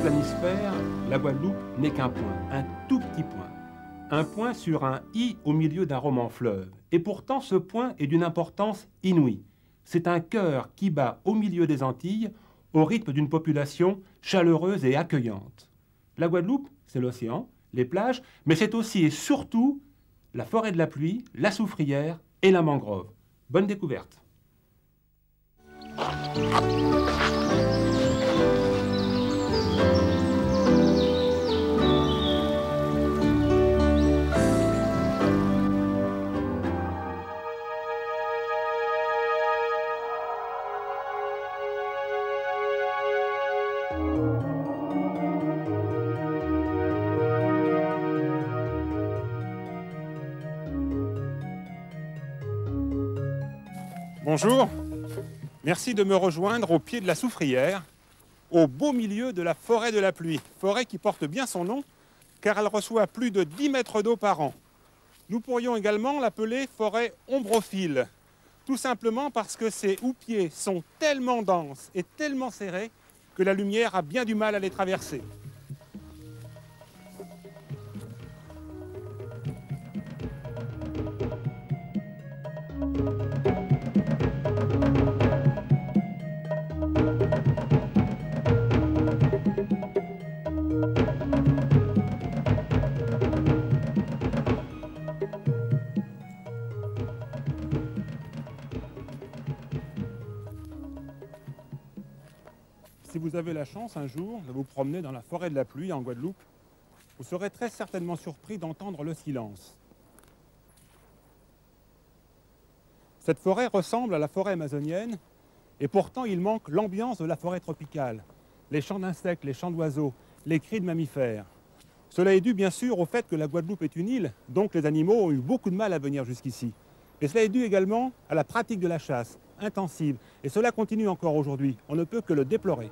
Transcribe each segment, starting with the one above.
planisphère, la Guadeloupe n'est qu'un point, un tout petit point. Un point sur un i au milieu d'un roman fleuve. Et pourtant, ce point est d'une importance inouïe. C'est un cœur qui bat au milieu des Antilles, au rythme d'une population chaleureuse et accueillante. La Guadeloupe, c'est l'océan, les plages, mais c'est aussi et surtout la forêt de la pluie, la soufrière et la mangrove. Bonne découverte. Bonjour, merci de me rejoindre au pied de la Soufrière, au beau milieu de la forêt de la pluie. Forêt qui porte bien son nom, car elle reçoit plus de 10 mètres d'eau par an. Nous pourrions également l'appeler forêt ombrophile, tout simplement parce que ses houppiers sont tellement denses et tellement serrés que la lumière a bien du mal à les traverser. Si vous avez la chance un jour de vous promener dans la forêt de la pluie en Guadeloupe, vous serez très certainement surpris d'entendre le silence. Cette forêt ressemble à la forêt amazonienne et pourtant il manque l'ambiance de la forêt tropicale, les chants d'insectes, les chants d'oiseaux, les cris de mammifères. Cela est dû bien sûr au fait que la Guadeloupe est une île, donc les animaux ont eu beaucoup de mal à venir jusqu'ici. Et cela est dû également à la pratique de la chasse, intensive, et cela continue encore aujourd'hui. On ne peut que le déplorer.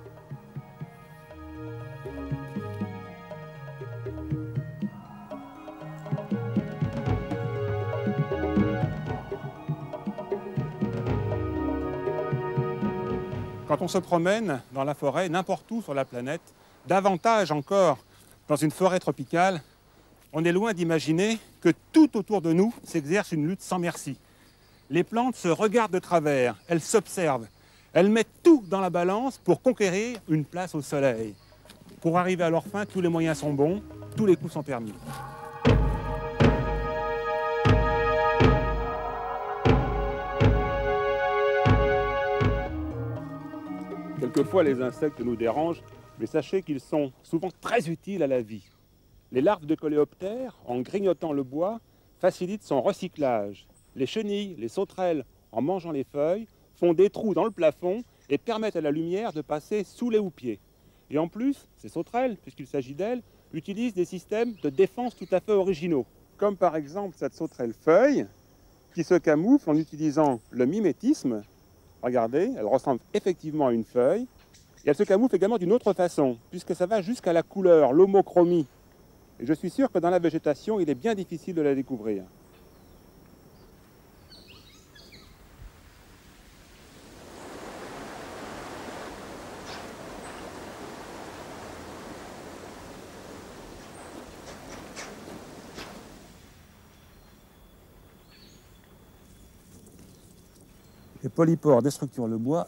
Quand on se promène dans la forêt, n'importe où sur la planète, davantage encore dans une forêt tropicale, on est loin d'imaginer que tout autour de nous s'exerce une lutte sans merci. Les plantes se regardent de travers, elles s'observent, elles mettent tout dans la balance pour conquérir une place au soleil. Pour arriver à leur fin, tous les moyens sont bons, tous les coups sont permis. Quelquefois, les insectes nous dérangent, mais sachez qu'ils sont souvent très utiles à la vie. Les larves de coléoptères, en grignotant le bois, facilitent son recyclage. Les chenilles, les sauterelles, en mangeant les feuilles, font des trous dans le plafond et permettent à la lumière de passer sous les houppiers. Et en plus, ces sauterelles, puisqu'il s'agit d'elles, utilisent des systèmes de défense tout à fait originaux. Comme par exemple cette sauterelle feuille, qui se camoufle en utilisant le mimétisme. Regardez, elle ressemble effectivement à une feuille. Et elle se camoufle également d'une autre façon, puisque ça va jusqu'à la couleur, l'homochromie. Et je suis sûr que dans la végétation, il est bien difficile de la découvrir. Les polypores déstructurent le bois.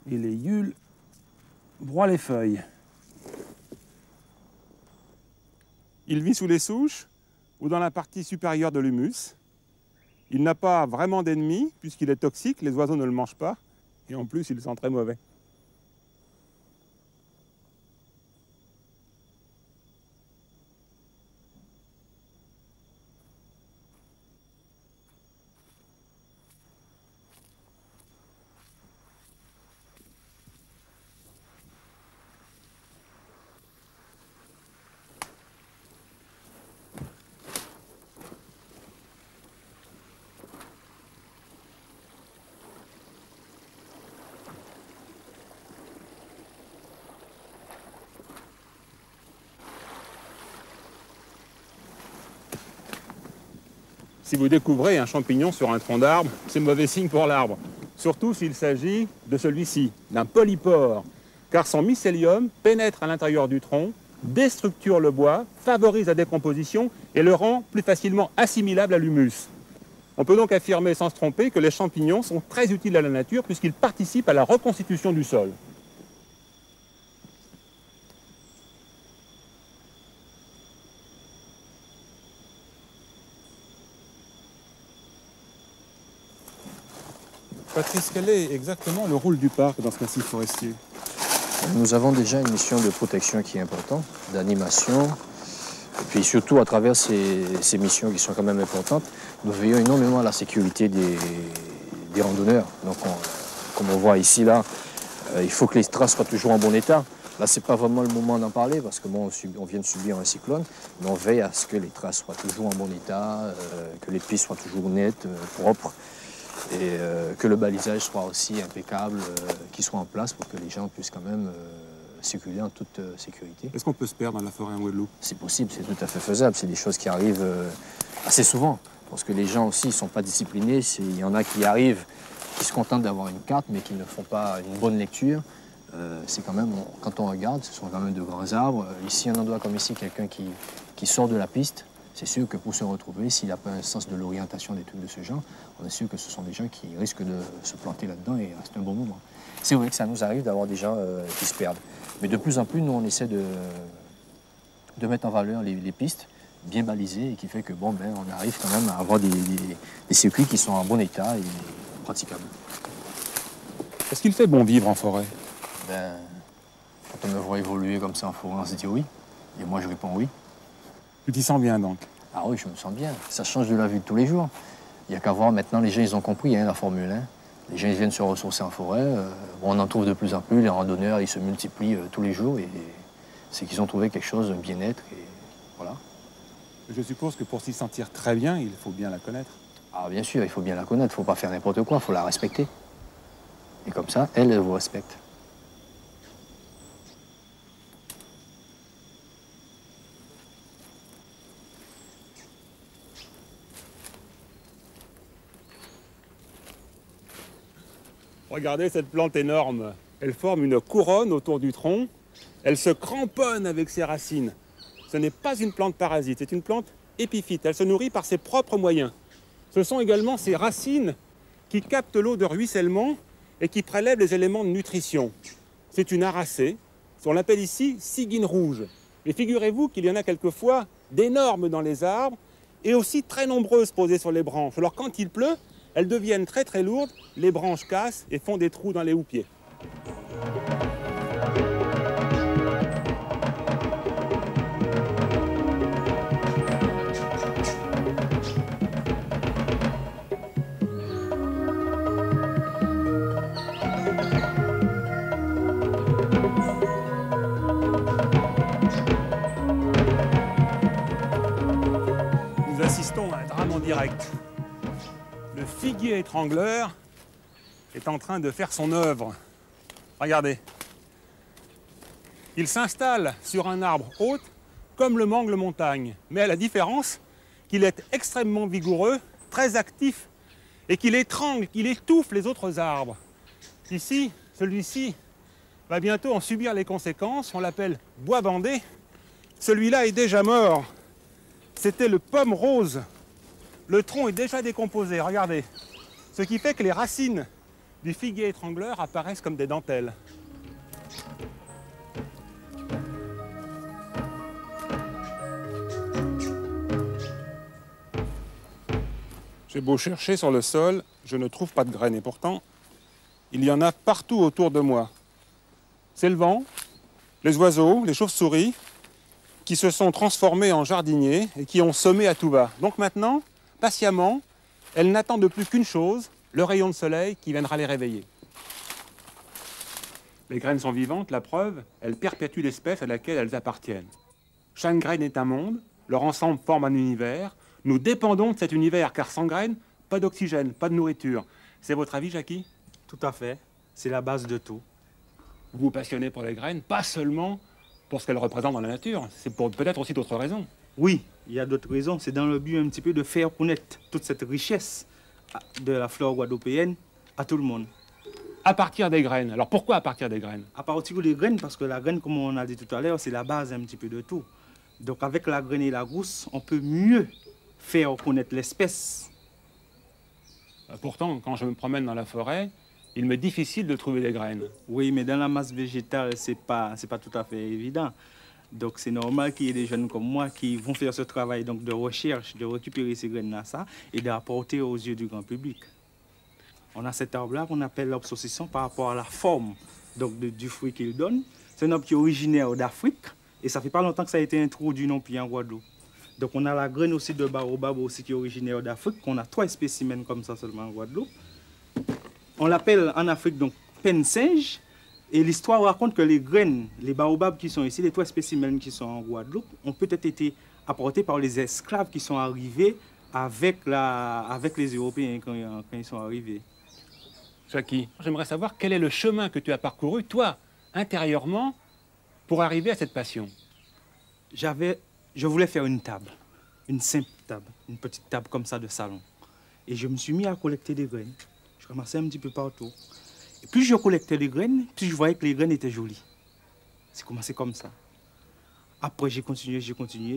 Et les yules broient les feuilles. Il vit sous les souches ou dans la partie supérieure de l'humus. Il n'a pas vraiment d'ennemis puisqu'il est toxique, les oiseaux ne le mangent pas. Et en plus, il sent très mauvais. Si vous découvrez un champignon sur un tronc d'arbre, c'est mauvais signe pour l'arbre. Surtout s'il s'agit de celui-ci, d'un polypore, car son mycélium pénètre à l'intérieur du tronc, déstructure le bois, favorise la décomposition et le rend plus facilement assimilable à l'humus. On peut donc affirmer sans se tromper que les champignons sont très utiles à la nature puisqu'ils participent à la reconstitution du sol. Patrice, quel est exactement le rôle du parc dans ce massif forestier? Nous avons déjà une mission de protection qui est importante, d'animation, et puis surtout à travers ces missions qui sont quand même importantes, nous veillons énormément à la sécurité des randonneurs. Donc comme on voit ici, là, il faut que les traces soient toujours en bon état. Là, ce n'est pas vraiment le moment d'en parler parce que bon, on vient de subir un cyclone, mais on veille à ce que les traces soient toujours en bon état, que les pistes soient toujours nettes, propres, et que le balisage soit aussi impeccable, qu'il soit en place pour que les gens puissent quand même circuler en toute sécurité. Est-ce qu'on peut se perdre dans la forêt en Guadeloupe? C'est possible, c'est tout à fait faisable. C'est des choses qui arrivent assez souvent. Parce que les gens aussi ne sont pas disciplinés. Il y en a qui arrivent, qui se contentent d'avoir une carte, mais qui ne font pas une bonne lecture. C'est quand même, quand on regarde, ce sont quand même de grands arbres. Ici, un endroit comme ici, quelqu'un qui sort de la piste, c'est sûr que pour se retrouver, s'il n'a pas un sens de l'orientation, des trucs de ce genre, on est sûr que ce sont des gens qui risquent de se planter là-dedans et rester un bon moment. C'est vrai que ça nous arrive d'avoir des gens qui se perdent. Mais de plus en plus, nous, on essaie de mettre en valeur les pistes bien balisées et qui fait que, bon, ben, on arrive quand même à avoir des circuits qui sont en bon état et praticables. Est-ce qu'il fait bon vivre en forêt? Ben, quand on me voit évoluer comme ça en forêt, on se dit oui. Et moi, je réponds oui. Tu t'y sens bien donc? Ah oui, je me sens bien. Ça change de la vie de tous les jours. Il n'y a qu'à voir maintenant, les gens, ils ont compris la Formule 1. Les gens, ils viennent se ressourcer en forêt. On en trouve de plus en plus. Les randonneurs, ils se multiplient tous les jours. Et c'est qu'ils ont trouvé quelque chose, un bien-être. Et voilà. Je suppose que pour s'y sentir très bien, il faut bien la connaître. Ah, bien sûr, il faut bien la connaître. Il ne faut pas faire n'importe quoi. Il faut la respecter. Et comme ça, elle vous respecte. Regardez cette plante énorme. Elle forme une couronne autour du tronc. Elle se cramponne avec ses racines. Ce n'est pas une plante parasite, c'est une plante épiphyte. Elle se nourrit par ses propres moyens. Ce sont également ses racines qui captent l'eau de ruissellement et qui prélèvent les éléments de nutrition. C'est une aracée. On l'appelle ici ciguine rouge. Et figurez-vous qu'il y en a quelquefois d'énormes dans les arbres et aussi très nombreuses posées sur les branches. Alors quand il pleut, elles deviennent très très lourdes, les branches cassent et font des trous dans les houppiers. Nous assistons à un drame en direct. Le figuier étrangleur est en train de faire son œuvre. Regardez. Il s'installe sur un arbre haut comme le mangle montagne, mais à la différence qu'il est extrêmement vigoureux, très actif et qu'il étrangle, qu'il étouffe les autres arbres. Ici, celui-ci va bientôt en subir les conséquences. On l'appelle bois bandé. Celui-là est déjà mort. C'était le pomme rose. Le tronc est déjà décomposé, regardez. Ce qui fait que les racines du figuier étrangleur apparaissent comme des dentelles. J'ai beau chercher sur le sol, je ne trouve pas de graines. Et pourtant, il y en a partout autour de moi. C'est le vent, les oiseaux, les chauves-souris, qui se sont transformés en jardiniers et qui ont semé à tout va. Donc maintenant, patiemment, elles n'attendent plus qu'une chose, le rayon de soleil qui viendra les réveiller. Les graines sont vivantes, la preuve, elles perpétuent l'espèce à laquelle elles appartiennent. Chaque graine est un monde, leur ensemble forme un univers. Nous dépendons de cet univers, car sans graines, pas d'oxygène, pas de nourriture. C'est votre avis, Jackie? Tout à fait, c'est la base de tout. Vous vous passionnez pour les graines, pas seulement pour ce qu'elles représentent dans la nature, c'est pour peut-être aussi d'autres raisons. Oui, il y a d'autres raisons. C'est dans le but un petit peu de faire connaître toute cette richesse de la flore guadeloupéenne à tout le monde. À partir des graines. Alors pourquoi à partir des graines? À partir des graines, parce que la graine, comme on a dit tout à l'heure, c'est la base un petit peu de tout. Donc avec la graine et la gousse, on peut mieux faire connaître l'espèce. Pourtant, quand je me promène dans la forêt, il m'est difficile de trouver des graines. Oui, mais dans la masse végétale, c'est pas tout à fait évident. Donc c'est normal qu'il y ait des jeunes comme moi qui vont faire ce travail donc, de recherche, de récupérer ces graines-là et d'apporter aux yeux du grand public. On a cet arbre-là qu'on appelle l'arbre saucisson par rapport à la forme donc, du fruit qu'il donne. C'est un arbre qui est originaire d'Afrique et ça fait pas longtemps que ça a été introduit non plus en Guadeloupe. Donc on a la graine aussi de baobab aussi qui est originaire d'Afrique. On a 3 spécimens comme ça seulement en Guadeloupe. On l'appelle en Afrique donc penne-singe. Et l'histoire raconte que les graines, les baobabs qui sont ici, les 3 spécimens qui sont en Guadeloupe, ont peut-être été apportés par les esclaves qui sont arrivés avec les Européens quand ils sont arrivés. Jackie, j'aimerais savoir quel est le chemin que tu as parcouru, toi, intérieurement, pour arriver à cette passion. Je voulais faire une table, une simple table, une petite table comme ça de salon. Et je me suis mis à collecter des graines. Je ramassais un petit peu partout. Et plus je collectais les graines, plus je voyais que les graines étaient jolies. C'est commencé comme ça. Après, j'ai continué.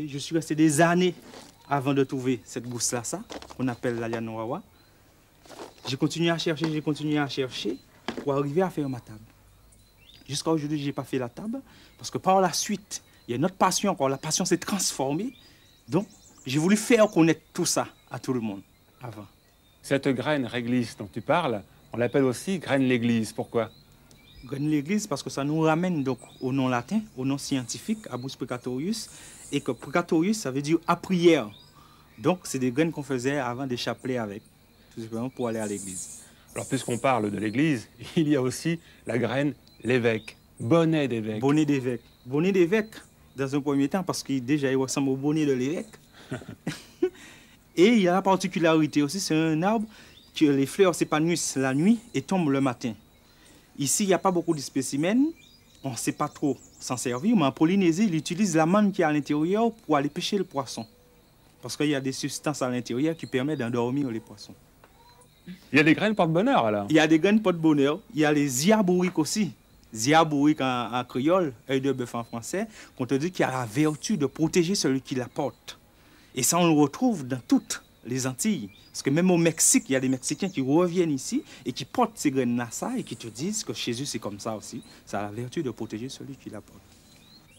Je suis resté des années avant de trouver cette gousse-là, qu'on appelle la lianorawa. J'ai continué à chercher pour arriver à faire ma table. Jusqu'à aujourd'hui, je n'ai pas fait la table parce que par la suite, il y a une autre passion encore. La passion s'est transformée. Donc, j'ai voulu faire connaître tout ça à tout le monde avant. Cette graine réglisse dont tu parles, on l'appelle aussi graine l'église. Pourquoi? Graine l'église parce que ça nous ramène donc au nom latin, au nom scientifique, Abus Precatorius, et que Precatorius, ça veut dire à prière. Donc, c'est des graines qu'on faisait avant des chapelets avec, tout simplement pour aller à l'église. Alors, puisqu'on parle de l'église, il y a aussi la graine l'évêque, bonnet d'évêque. Bonnet d'évêque. Bonnet d'évêque, dans un premier temps, parce qu'il déjà il ressemble au bonnet de l'évêque. Et il y a la particularité aussi, c'est un arbre que les fleurs s'épanouissent la nuit et tombent le matin. Ici, il n'y a pas beaucoup de spécimens, on ne sait pas trop s'en servir, mais en Polynésie, ils utilisent la manne qui est à l'intérieur pour aller pêcher le poisson. Parce qu'il y a des substances à l'intérieur qui permettent d'endormir les poissons. Il y a des graines porte-bonheur, alors? Il y a des graines porte-bonheur, il y a les ziabouriques aussi. Ziabourique en créole, œil de bœuf en français, qu'on te dit qu'il a la vertu de protéger celui qui la porte. Et ça, on le retrouve dans toutes les Antilles. Parce que même au Mexique, il y a des Mexicains qui reviennent ici et qui portent ces graines-là et qui te disent que chez eux, c'est comme ça aussi. Ça a la vertu de protéger celui qui la porte.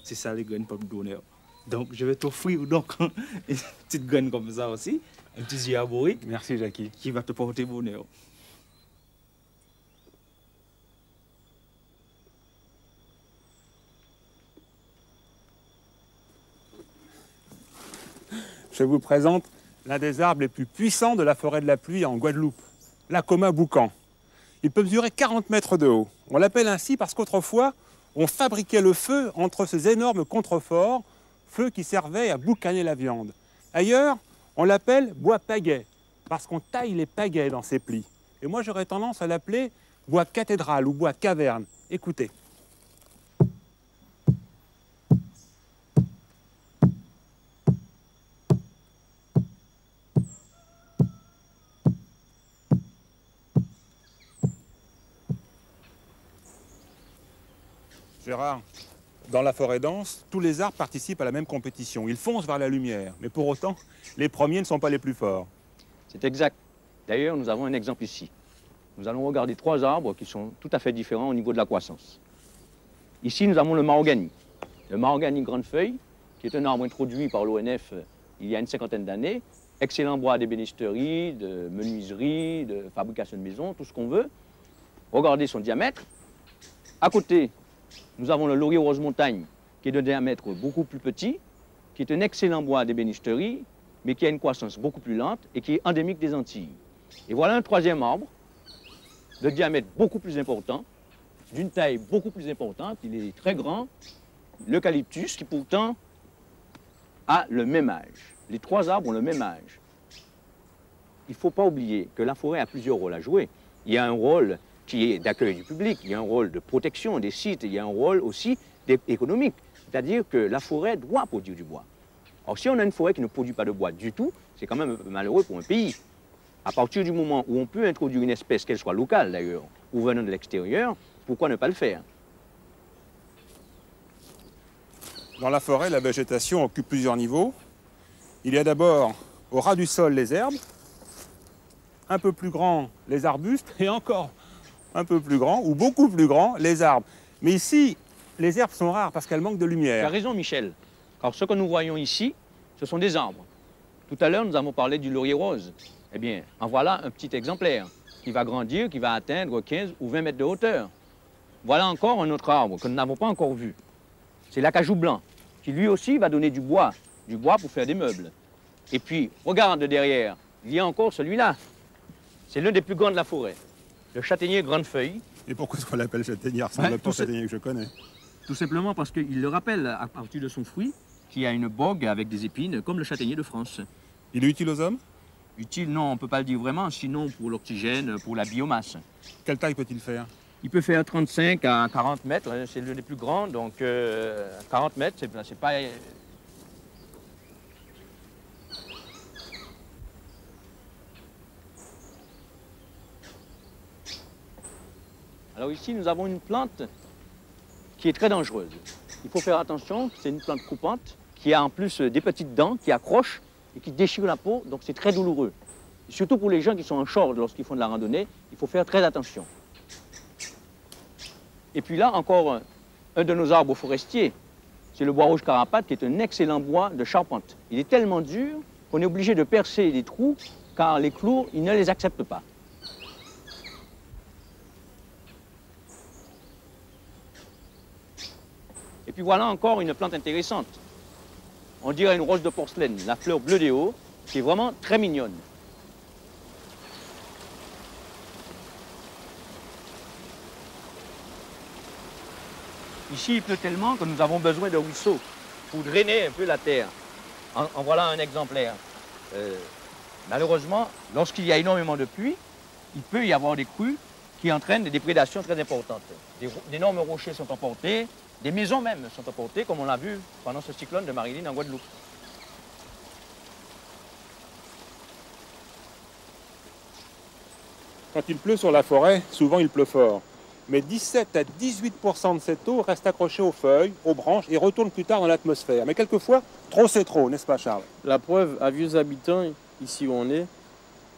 C'est ça, les graines porte-bonheur. Donc, je vais t'offrir donc une petite graine comme ça aussi, un petit ziabourique. Merci, Jackie. Qui va te porter bonheur. Je vous présente l'un des arbres les plus puissants de la forêt de la pluie en Guadeloupe, l'Acoma boucan. Il peut mesurer 40 mètres de haut. On l'appelle ainsi parce qu'autrefois, on fabriquait le feu entre ces énormes contreforts, feu qui servait à boucaner la viande. Ailleurs, on l'appelle bois pagaie, parce qu'on taille les pagaies dans ses plis. Et moi, j'aurais tendance à l'appeler bois cathédrale ou bois caverne. Écoutez. Gérard, dans la forêt dense, tous les arbres participent à la même compétition. Ils foncent vers la lumière, mais pour autant, les premiers ne sont pas les plus forts. C'est exact. D'ailleurs, nous avons un exemple ici. Nous allons regarder 3 arbres qui sont tout à fait différents au niveau de la croissance. Ici, nous avons le mahogany. Le mahogany grande feuille, qui est un arbre introduit par l'ONF il y a une 50aine d'années. Excellent bois d'ébénisterie, de menuiserie, de fabrication de maisons, tout ce qu'on veut. Regardez son diamètre. À côté, nous avons le laurier rose montagne, qui est de diamètre beaucoup plus petit, qui est un excellent bois d'ébénisterie, mais qui a une croissance beaucoup plus lente et qui est endémique des Antilles. Et voilà un 3e arbre, de diamètre beaucoup plus important, d'une taille beaucoup plus importante, il est très grand, l'eucalyptus, qui pourtant a le même âge. Les 3 arbres ont le même âge. Il ne faut pas oublier que la forêt a plusieurs rôles à jouer. Il y a un rôle qui est d'accueil du public, il y a un rôle de protection des sites, il y a un rôle aussi économique. C'est-à-dire que la forêt doit produire du bois. Alors si on a une forêt qui ne produit pas de bois du tout, c'est quand même malheureux pour un pays. À partir du moment où on peut introduire une espèce, qu'elle soit locale d'ailleurs, ou venant de l'extérieur, pourquoi ne pas le faire? Dans la forêt, la végétation occupe plusieurs niveaux. Il y a d'abord au ras du sol les herbes, un peu plus grands les arbustes et encore un peu plus grands ou beaucoup plus grands les arbres. Mais ici, les herbes sont rares parce qu'elles manquent de Tu as lumière. raison Michel, car ce que nous voyons ici, ce sont des arbres. Tout à l'heure, nous avons parlé du laurier rose. Eh bien, en voilà un petit exemplaire qui va grandir, qui va atteindre 15 ou 20 mètres de hauteur. Voilà encore un autre arbre que nous n'avons pas encore vu. C'est l'acajou blanc, qui lui aussi va donner du bois pour faire des meubles. Et puis, regarde derrière, il y a encore celui-là. C'est l'un des plus grands de la forêt, le châtaignier grande feuille. Et pourquoi est-ce qu'on l'appelle châtaignier? Ça ressemble pas au châtaignier que je connais. Tout simplement parce qu'il le rappelle à partir de son fruit, qui a une bogue avec des épines, comme le châtaignier de France. Il est utile aux hommes? Utile, non, on ne peut pas le dire vraiment, sinon pour l'oxygène, pour la biomasse. Quelle taille peut-il faire? Il peut faire 35 à 40 mètres, c'est l'un des plus grands, donc 40 mètres, c'est pas... Alors ici, nous avons une plante qui est très dangereuse. Il faut faire attention, c'est une plante coupante qui a en plus des petites dents qui accrochent et qui déchirent la peau, donc c'est très douloureux. Et surtout pour les gens qui sont en short lorsqu'ils font de la randonnée, il faut faire très attention. Et puis là, encore un de nos arbres forestiers, c'est le bois rouge carapate, qui est un excellent bois de charpente. Il est tellement dur qu'on est obligé de percer des trous, car les clous, ils ne les acceptent pas. Et puis voilà encore une plante intéressante. On dirait une rose de porcelaine, la fleur bleue des hauts, qui est vraiment très mignonne. Ici, il pleut tellement que nous avons besoin de ruisseaux pour drainer un peu la terre. En voilà un exemplaire. Malheureusement, lorsqu'il y a énormément de pluie, il peut y avoir des crues qui entraînent des prédations très importantes. D'énormes rochers sont emportés, des maisons même sont emportées, comme on l'a vu pendant ce cyclone de Marilyn en Guadeloupe. Quand il pleut sur la forêt, souvent il pleut fort. Mais 17 à 18% de cette eau reste accrochée aux feuilles, aux branches et retourne plus tard dans l'atmosphère. Mais quelquefois, trop c'est trop, n'est-ce pas Charles? La preuve, à Vieux Habitants, ici où on est,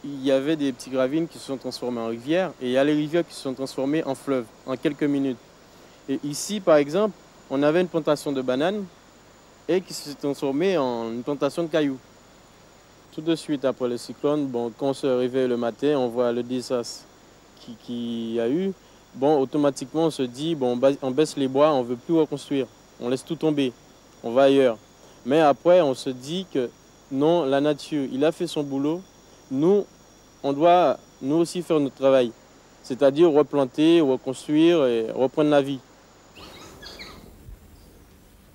il y avait des petits gravines qui se sont transformés en rivières et il y a les rivières qui se sont transformées en fleuves en quelques minutes. Et ici, par exemple, on avait une plantation de bananes et qui s'est transformée en une plantation de cailloux. Tout de suite après le cyclone, bon, quand on se réveille le matin, on voit le désastre qu'il y a eu. Bon, automatiquement, on se dit, bon, on baisse les bois, on ne veut plus reconstruire. On laisse tout tomber, on va ailleurs. Mais après, on se dit que non, la nature, il a fait son boulot. Nous, on doit, nous aussi, faire notre travail. C'est-à-dire replanter, reconstruire et reprendre la vie.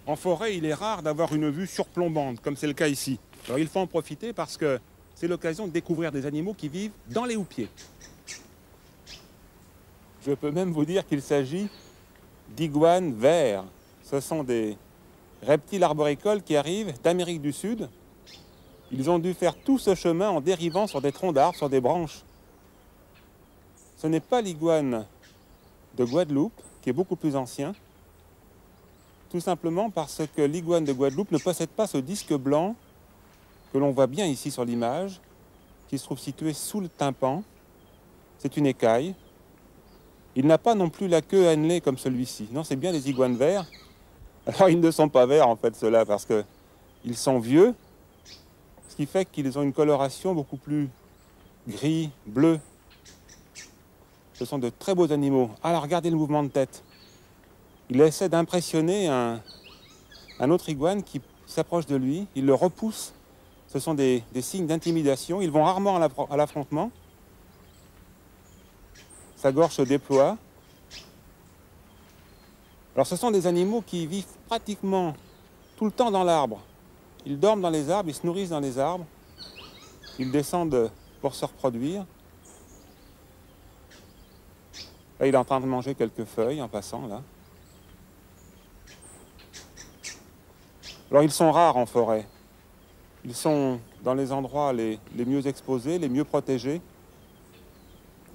En forêt, il est rare d'avoir une vue surplombante, comme c'est le cas ici. Alors il faut en profiter parce que c'est l'occasion de découvrir des animaux qui vivent dans les houppiers. Je peux même vous dire qu'il s'agit d'iguanes verts. Ce sont des reptiles arboricoles qui arrivent d'Amérique du Sud. Ils ont dû faire tout ce chemin en dérivant sur des troncs d'arbres, sur des branches. Ce n'est pas l'iguane de Guadeloupe, qui est beaucoup plus ancien, tout simplement parce que l'iguane de Guadeloupe ne possède pas ce disque blanc que l'on voit bien ici sur l'image, qui se trouve situé sous le tympan. C'est une écaille. Il n'a pas non plus la queue annelée comme celui-ci. Non, c'est bien des iguanes verts. Alors, ils ne sont pas verts, en fait, ceux-là, parce qu'ils sont vieux, ce qui fait qu'ils ont une coloration beaucoup plus gris, bleu. Ce sont de très beaux animaux. Alors, regardez le mouvement de tête. Il essaie d'impressionner un autre iguane qui s'approche de lui. Il le repousse. Ce sont des signes d'intimidation. Ils vont rarement à l'affrontement. Sa gorge se déploie. Alors ce sont des animaux qui vivent pratiquement tout le temps dans l'arbre. Ils dorment dans les arbres, ils se nourrissent dans les arbres. Ils descendent pour se reproduire. Là, il est en train de manger quelques feuilles en passant, là. Alors ils sont rares en forêt. Ils sont dans les endroits les mieux exposés, les mieux protégés.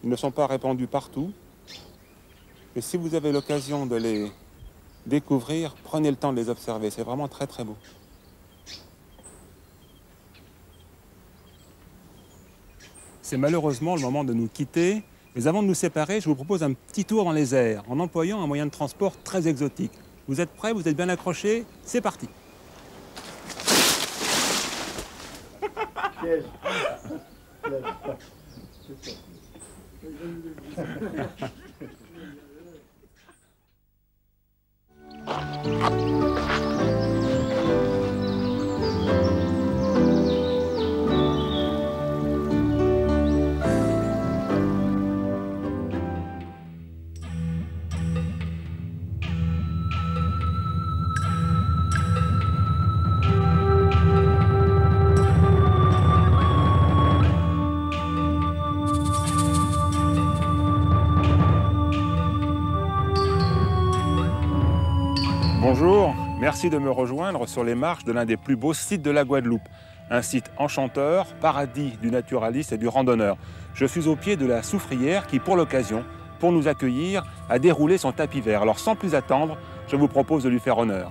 Ils ne sont pas répandus partout. Et si vous avez l'occasion de les découvrir, prenez le temps de les observer. C'est vraiment très très beau. C'est malheureusement le moment de nous quitter. Mais avant de nous séparer, je vous propose un petit tour dans les airs en employant un moyen de transport très exotique. Vous êtes prêts? Vous êtes bien accrochés? C'est parti! Bonjour, merci de me rejoindre sur les marches de l'un des plus beaux sites de la Guadeloupe. Un site enchanteur, paradis du naturaliste et du randonneur. Je suis au pied de la Soufrière qui, pour l'occasion, pour nous accueillir, a déroulé son tapis vert. Alors sans plus attendre, je vous propose de lui faire honneur.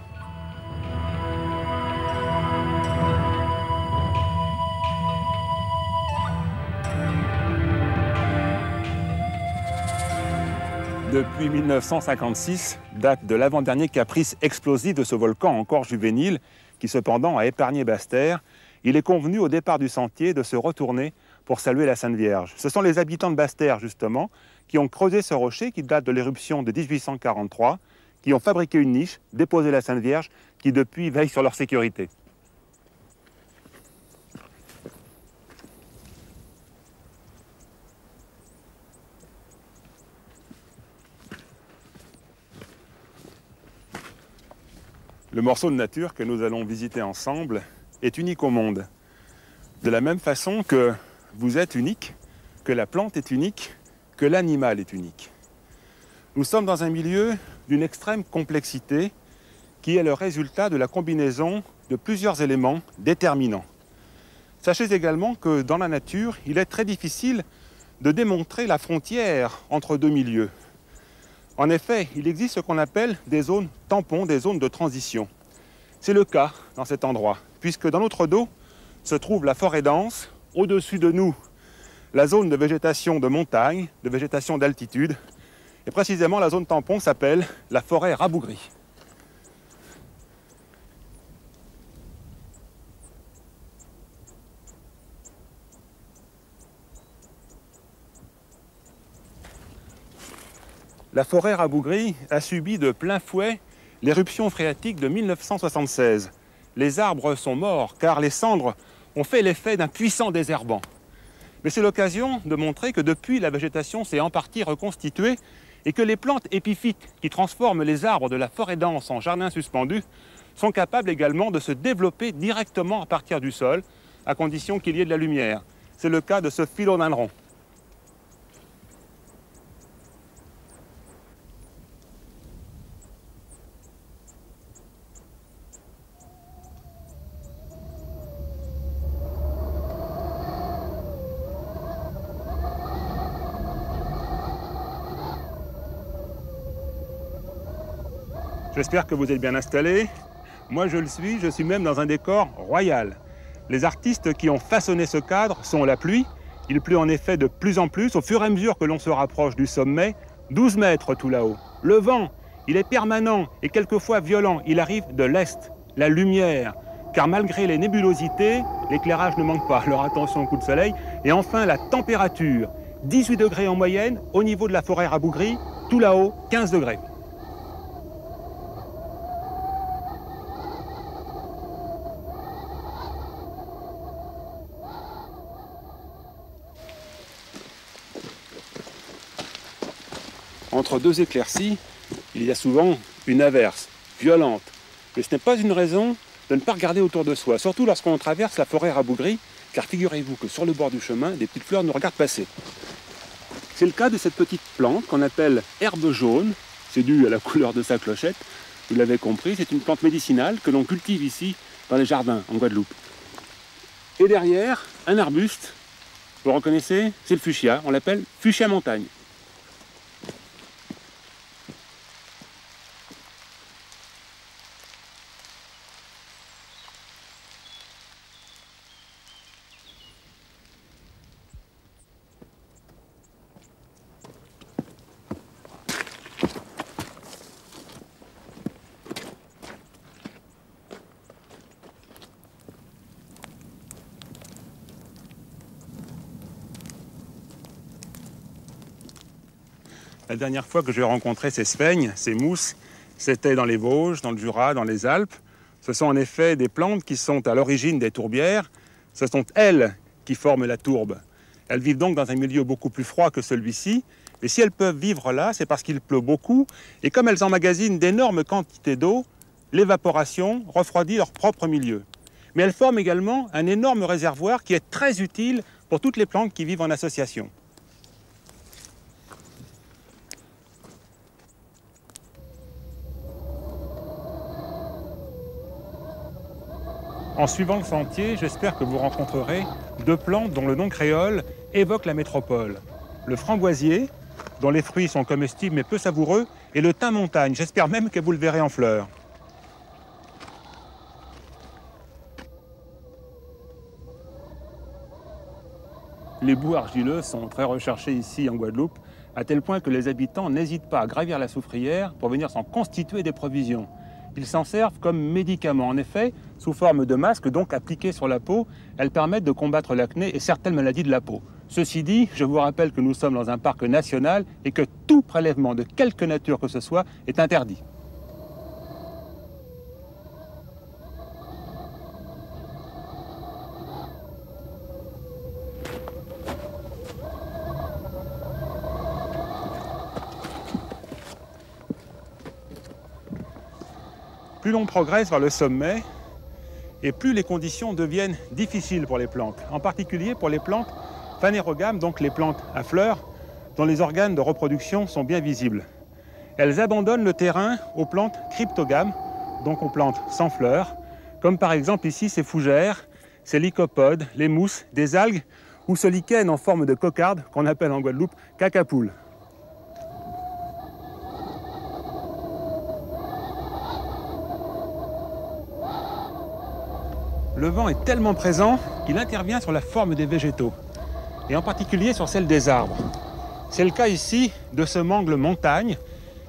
Depuis 1956, date de l'avant-dernier caprice explosif de ce volcan encore juvénile, qui cependant a épargné Basse-Terre, il est convenu au départ du sentier de se retourner pour saluer la Sainte Vierge. Ce sont les habitants de Basse-Terre, justement, qui ont creusé ce rocher qui date de l'éruption de 1843, qui ont fabriqué une niche, déposé la Sainte Vierge, qui depuis veille sur leur sécurité. Le morceau de nature que nous allons visiter ensemble est unique au monde. De la même façon que vous êtes unique, que la plante est unique, que l'animal est unique. Nous sommes dans un milieu d'une extrême complexité qui est le résultat de la combinaison de plusieurs éléments déterminants. Sachez également que dans la nature, il est très difficile de démontrer la frontière entre deux milieux. En effet, il existe ce qu'on appelle des zones tampons, des zones de transition. C'est le cas dans cet endroit, puisque dans notre dos se trouve la forêt dense, au-dessus de nous, la zone de végétation de montagne, de végétation d'altitude, et précisément la zone tampon s'appelle la forêt rabougrie. La forêt rabougrie a subi de plein fouet l'éruption phréatique de 1976. Les arbres sont morts car les cendres ont fait l'effet d'un puissant désherbant. Mais c'est l'occasion de montrer que depuis, la végétation s'est en partie reconstituée et que les plantes épiphytes qui transforment les arbres de la forêt dense en jardins suspendus sont capables également de se développer directement à partir du sol, à condition qu'il y ait de la lumière. C'est le cas de ce philodendron. J'espère que vous êtes bien installés. Moi, je suis même dans un décor royal. Les artistes qui ont façonné ce cadre sont la pluie. Il pleut en effet de plus en plus au fur et à mesure que l'on se rapproche du sommet, 12 mètres tout là-haut. Le vent, il est permanent et quelquefois violent. Il arrive de l'est, la lumière, car malgré les nébulosités, l'éclairage ne manque pas. Alors attention au coup de soleil. Et enfin, la température, 18 degrés en moyenne au niveau de la forêt rabougrie, tout là-haut, 15 degrés. Entre deux éclaircies, il y a souvent une averse violente. Mais ce n'est pas une raison de ne pas regarder autour de soi, surtout lorsqu'on traverse la forêt rabougrie, car figurez-vous que sur le bord du chemin, des petites fleurs nous regardent passer. C'est le cas de cette petite plante qu'on appelle herbe jaune. C'est dû à la couleur de sa clochette, vous l'avez compris, c'est une plante médicinale que l'on cultive ici dans les jardins en Guadeloupe. Et derrière, un arbuste. Vous reconnaissez? C'est le fuchsia. On l'appelle fuchsia montagne. La dernière fois que j'ai rencontré ces sphènes, ces mousses, c'était dans les Vosges, dans le Jura, dans les Alpes. Ce sont en effet des plantes qui sont à l'origine des tourbières. Ce sont elles qui forment la tourbe. Elles vivent donc dans un milieu beaucoup plus froid que celui-ci. Et si elles peuvent vivre là, c'est parce qu'il pleut beaucoup. Et comme elles emmagasinent d'énormes quantités d'eau, l'évaporation refroidit leur propre milieu. Mais elles forment également un énorme réservoir qui est très utile pour toutes les plantes qui vivent en association. En suivant le sentier, j'espère que vous rencontrerez deux plantes dont le nom créole évoque la métropole. Le framboisier, dont les fruits sont comestibles mais peu savoureux, et le thym montagne. J'espère même que vous le verrez en fleurs. Les boues argileux sont très recherchés ici en Guadeloupe, à tel point que les habitants n'hésitent pas à gravir la soufrière pour venir s'en constituer des provisions. Ils s'en servent comme médicaments. En effet, sous forme de masques, donc appliqués sur la peau, elles permettent de combattre l'acné et certaines maladies de la peau. Ceci dit, je vous rappelle que nous sommes dans un parc national et que tout prélèvement de quelque nature que ce soit est interdit. Plus l'on progresse vers le sommet, et plus les conditions deviennent difficiles pour les plantes, en particulier pour les plantes phanérogames, donc les plantes à fleurs, dont les organes de reproduction sont bien visibles. Elles abandonnent le terrain aux plantes cryptogames, donc aux plantes sans fleurs, comme par exemple ici ces fougères, ces lycopodes, les mousses, des algues ou ce lichen en forme de cocarde qu'on appelle en Guadeloupe cacapoule. Le vent est tellement présent qu'il intervient sur la forme des végétaux, et en particulier sur celle des arbres. C'est le cas ici de ce mangle montagne,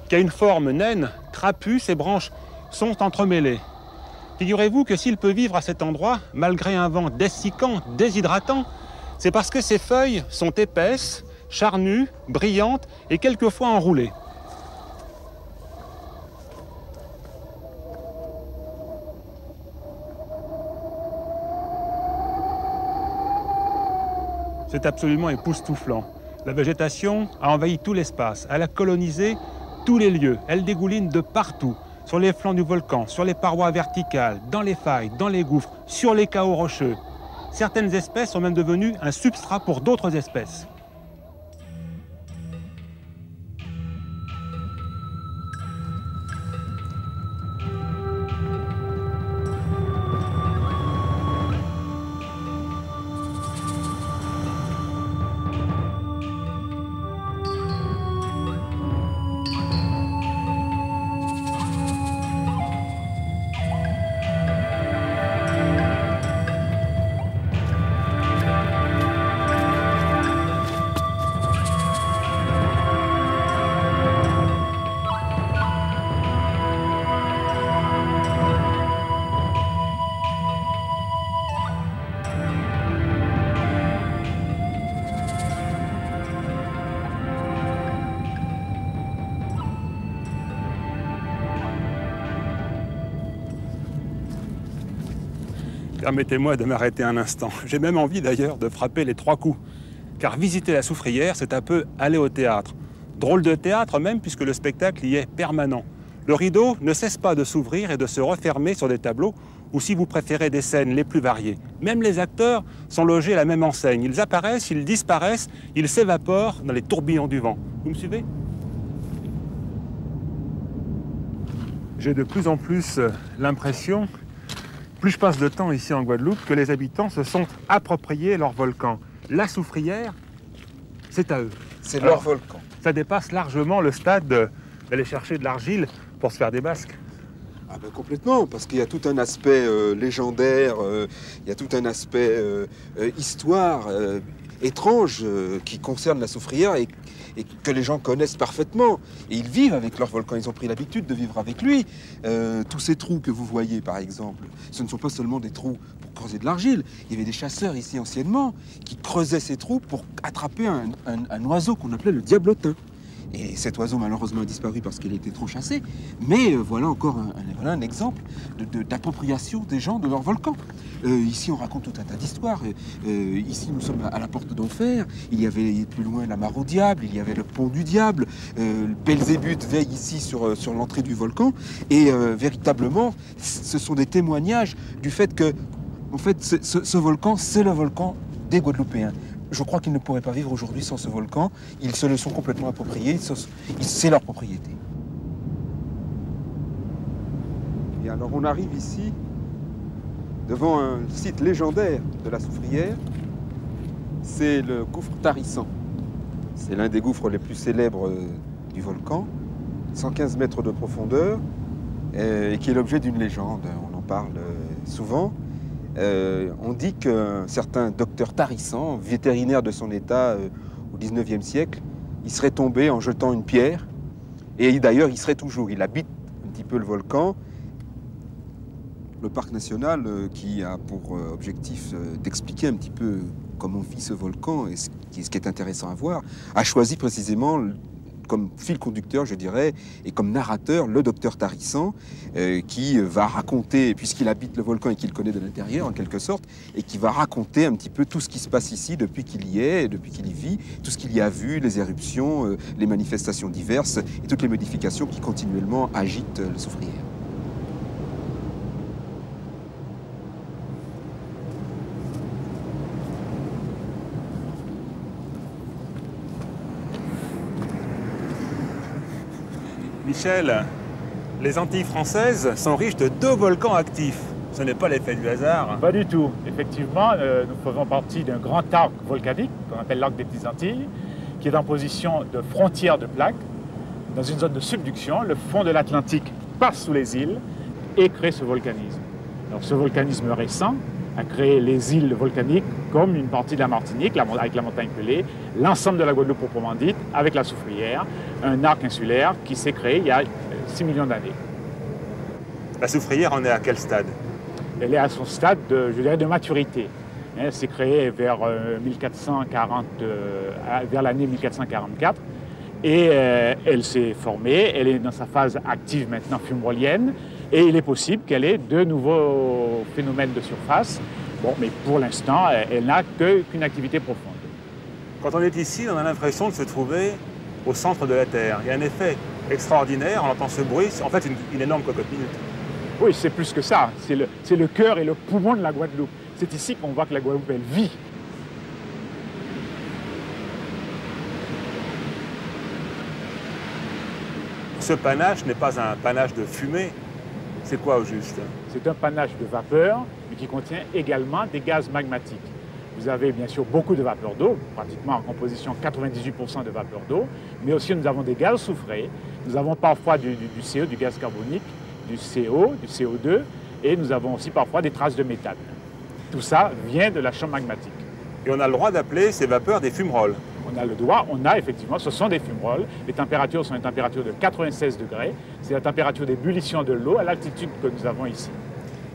qui a une forme naine, trapue, ses branches sont entremêlées. Figurez-vous que s'il peut vivre à cet endroit, malgré un vent dessicant, déshydratant, c'est parce que ses feuilles sont épaisses, charnues, brillantes et quelquefois enroulées. C'est absolument époustouflant. La végétation a envahi tout l'espace, elle a colonisé tous les lieux, elle dégouline de partout, sur les flancs du volcan, sur les parois verticales, dans les failles, dans les gouffres, sur les cahots rocheux. Certaines espèces sont même devenues un substrat pour d'autres espèces. Permettez-moi de m'arrêter un instant. J'ai même envie d'ailleurs de frapper les 3 coups. Car visiter la soufrière, c'est un peu aller au théâtre. Drôle de théâtre même, puisque le spectacle y est permanent. Le rideau ne cesse pas de s'ouvrir et de se refermer sur des tableaux, ou si vous préférez des scènes les plus variées. Même les acteurs sont logés à la même enseigne. Ils apparaissent, ils disparaissent, ils s'évaporent dans les tourbillons du vent. Vous me suivez ? J'ai de plus en plus l'impression, Plus je passe de temps ici en Guadeloupe, que les habitants se sont appropriés leur volcan. La Soufrière, c'est à eux. C'est leur volcan. Ça dépasse largement le stade d'aller chercher de l'argile pour se faire des basques. Ah ben complètement, parce qu'il y a tout un aspect légendaire, il y a tout un aspect histoire étrange qui concerne la Soufrière et que les gens connaissent parfaitement. Et ils vivent avec leur volcan, ils ont pris l'habitude de vivre avec lui. Tous ces trous que vous voyez par exemple, ce ne sont pas seulement des trous pour creuser de l'argile. Il y avait des chasseurs ici anciennement qui creusaient ces trous pour attraper un oiseau qu'on appelait le diablotin. Et cet oiseau malheureusement a disparu parce qu'il était trop chassé. Mais voilà encore un exemple d'appropriation des gens de leur volcan. Ici on raconte tout un tas d'histoires. Ici nous sommes à la porte d'enfer. Il y avait plus loin la mare au diable, il y avait le pont du diable. Belzébuth veille ici sur l'entrée du volcan. Et véritablement ce sont des témoignages du fait que en fait, ce volcan, c'est le volcan des Guadeloupéens. Je crois qu'ils ne pourraient pas vivre aujourd'hui sans ce volcan. Ils se le sont complètement appropriés. C'est leur propriété. Et alors on arrive ici devant un site légendaire de la Soufrière. C'est le gouffre Tarissan. C'est l'un des gouffres les plus célèbres du volcan. 115 mètres de profondeur et qui est l'objet d'une légende. On en parle souvent. On dit qu'un certain docteur Tarissan, vétérinaire de son état au XIXe siècle, il serait tombé en jetant une pierre. Et d'ailleurs, il serait toujours. Il habite un petit peu le volcan. Le parc national, qui a pour objectif d'expliquer un petit peu comment vit ce volcan et ce qui est intéressant à voir, a choisi précisément comme fil conducteur, je dirais, et comme narrateur, le docteur Tarissan, qui va raconter, puisqu'il habite le volcan et qu'il connaît de l'intérieur, en quelque sorte, et qui va raconter un petit peu tout ce qui se passe ici depuis qu'il y est, depuis qu'il y vit, tout ce qu'il y a vu, les éruptions, les manifestations diverses, et toutes les modifications qui continuellement agitent la Soufrière. Michel, les Antilles françaises sont riches de 2 volcans actifs. Ce n'est pas l'effet du hasard. Pas du tout. Effectivement, nous faisons partie d'un grand arc volcanique qu'on appelle l'arc des Petites Antilles, qui est en position de frontière de plaque, dans une zone de subduction. Le fond de l'Atlantique passe sous les îles et crée ce volcanisme. Alors, ce volcanisme récent a créé les îles volcaniques comme une partie de la Martinique, avec la montagne Pelée, l'ensemble de la Guadeloupe proprement dite, avec la Soufrière, un arc insulaire qui s'est créé il y a 6 millions d'années. La Soufrière en est à quel stade? Elle est à son stade, je dirais, de maturité. Elle s'est créée vers 1440, vers l'année 1444, et elle s'est formée. Elle est dans sa phase active maintenant fumerolienne, et il est possible qu'elle ait de nouveaux phénomènes de surface. Bon, mais pour l'instant, elle n'a qu'une activité profonde. Quand on est ici, on a l'impression de se trouver au centre de la Terre. Il y a un effet extraordinaire, on entend ce bruit, en fait une énorme cocotte minute. Oui, c'est plus que ça. C'est le cœur et le poumon de la Guadeloupe. C'est ici qu'on voit que la Guadeloupe, elle vit. Ce panache n'est pas un panache de fumée. C'est quoi au juste? C'est un panache de vapeur, mais qui contient également des gaz magmatiques. Vous avez bien sûr beaucoup de vapeur d'eau, pratiquement en composition 98% de vapeur d'eau, mais aussi nous avons des gaz soufrés. Nous avons parfois du CO, du gaz carbonique, du CO, du CO2, et nous avons aussi parfois des traces de méthane. Tout ça vient de la chambre magmatique. Et on a le droit d'appeler ces vapeurs des fumerolles. On a le droit, on a effectivement, ce sont des fumerolles. Les températures sont une température de 96 degrés. C'est la température d'ébullition de l'eau à l'altitude que nous avons ici.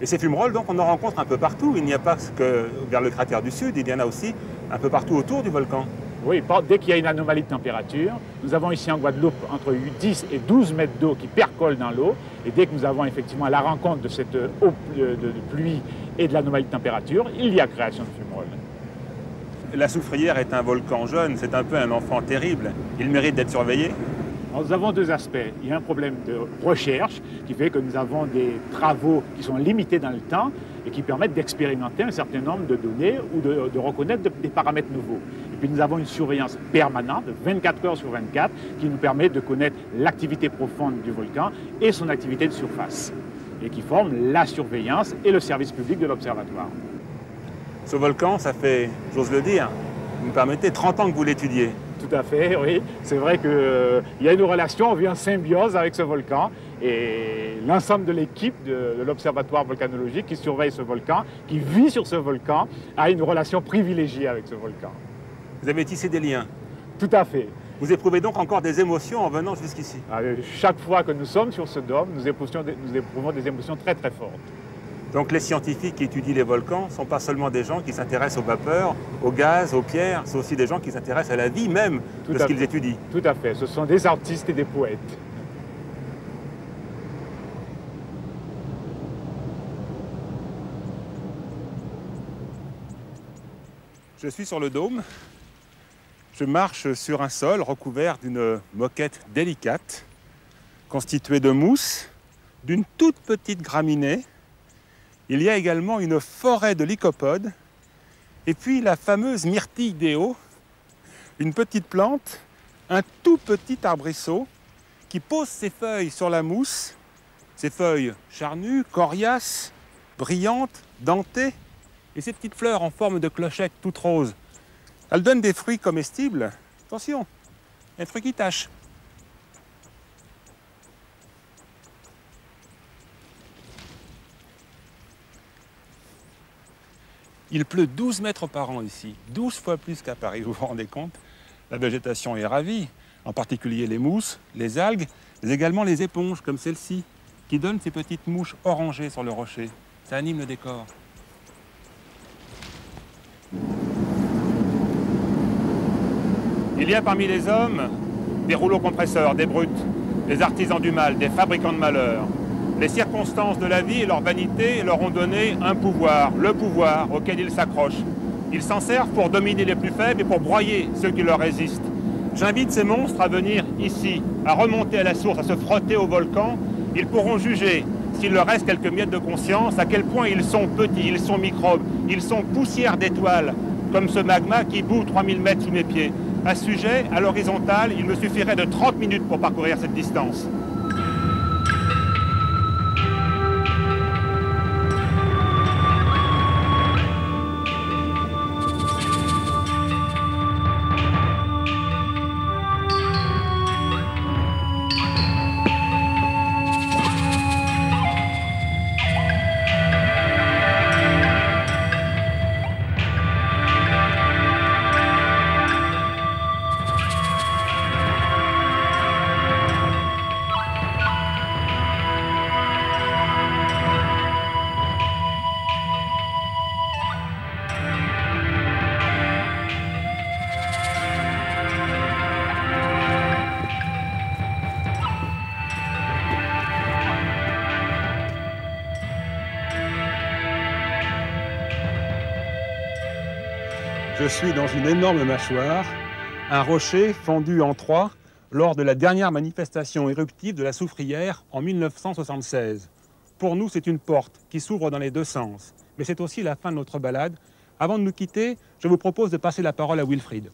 Et ces fumerolles, donc, on en rencontre un peu partout. Il n'y a pas que vers le cratère du Sud, il y en a aussi un peu partout autour du volcan. Oui, dès qu'il y a une anomalie de température, nous avons ici en Guadeloupe entre 10 et 12 mètres d'eau qui percolent dans l'eau. Et dès que nous avons effectivement la rencontre de cette eau de pluie et de l'anomalie de température, il y a création de fumerolles. La Soufrière est un volcan jeune, c'est un peu un enfant terrible. Il mérite d'être surveillé. Alors, nous avons 2 aspects. Il y a un problème de recherche qui fait que nous avons des travaux qui sont limités dans le temps et qui permettent d'expérimenter un certain nombre de données ou de reconnaître des paramètres nouveaux. Et puis nous avons une surveillance permanente, 24 heures sur 24, qui nous permet de connaître l'activité profonde du volcan et son activité de surface. et qui forment la surveillance et le service public de l'Observatoire. Ce volcan, ça fait, j'ose le dire, vous me permettez, 30 ans que vous l'étudiez. Tout à fait, oui. C'est vrai qu'il y a une relation, on vit en symbiose avec ce volcan. Et l'ensemble de l'équipe de l'Observatoire volcanologique qui surveille ce volcan, qui vit sur ce volcan, a une relation privilégiée avec ce volcan. Vous avez tissé des liens. Tout à fait. Vous éprouvez donc encore des émotions en venant jusqu'ici. Chaque fois que nous sommes sur ce dôme, nous éprouvons des émotions très très fortes. Donc les scientifiques qui étudient les volcans ne sont pas seulement des gens qui s'intéressent aux vapeurs, au gaz, aux pierres, c'est aussi des gens qui s'intéressent à la vie même de ce qu'ils étudient. Tout à fait, ce sont des artistes et des poètes. Je suis sur le dôme, je marche sur un sol recouvert d'une moquette délicate, constituée de mousse, d'une toute petite graminée. Il y a également une forêt de lycopodes, et puis la fameuse myrtille des hauts, une petite plante, un tout petit arbrisseau qui pose ses feuilles sur la mousse, ses feuilles charnues, coriaces, brillantes, dentées, et ces petites fleurs en forme de clochette toutes roses. Elles donnent des fruits comestibles. Attention, il y a un fruit qui tâche. Il pleut 12 mètres par an ici, 12 fois plus qu'à Paris, vous vous rendez compte? La végétation est ravie, en particulier les mousses, les algues, mais également les éponges comme celle-ci, qui donnent ces petites mouches orangées sur le rocher. Ça anime le décor. Il y a parmi les hommes des rouleaux compresseurs, des brutes, des artisans du mal, des fabricants de malheur. Les circonstances de la vie et leur vanité leur ont donné un pouvoir, le pouvoir auquel ils s'accrochent. Ils s'en servent pour dominer les plus faibles et pour broyer ceux qui leur résistent. J'invite ces monstres à venir ici, à remonter à la source, à se frotter au volcan. Ils pourront juger, s'il leur reste quelques miettes de conscience, à quel point ils sont petits, ils sont microbes, ils sont poussière d'étoiles, comme ce magma qui bout 3000 mètres sous mes pieds. À ce sujet, à l'horizontale, il me suffirait de 30 minutes pour parcourir cette distance. Je suis dans une énorme mâchoire, un rocher fondu en trois lors de la dernière manifestation éruptive de la Soufrière en 1976. Pour nous, c'est une porte qui s'ouvre dans les deux sens, mais c'est aussi la fin de notre balade. Avant de nous quitter, je vous propose de passer la parole à Wilfried.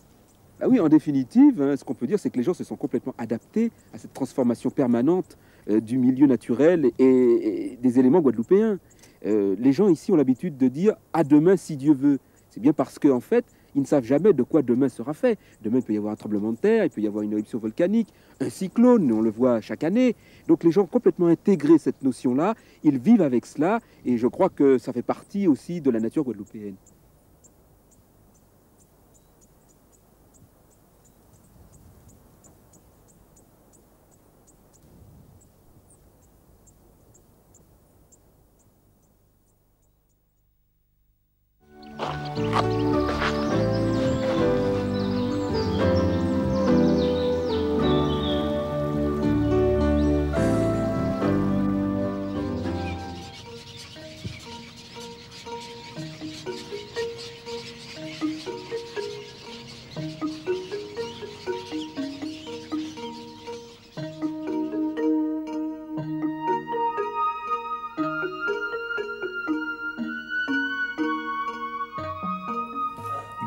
Ah oui, en définitive, ce qu'on peut dire, c'est que les gens se sont complètement adaptés à cette transformation permanente du milieu naturel et des éléments guadeloupéens. Les gens ici ont l'habitude de dire « à demain si Dieu veut ». C'est bien parce qu'en fait, ils ne savent jamais de quoi demain sera fait. Demain, il peut y avoir un tremblement de terre, il peut y avoir une éruption volcanique, un cyclone, on le voit chaque année. Donc les gens ont complètement intégré cette notion-là, ils vivent avec cela, et je crois que ça fait partie aussi de la nature guadeloupéenne.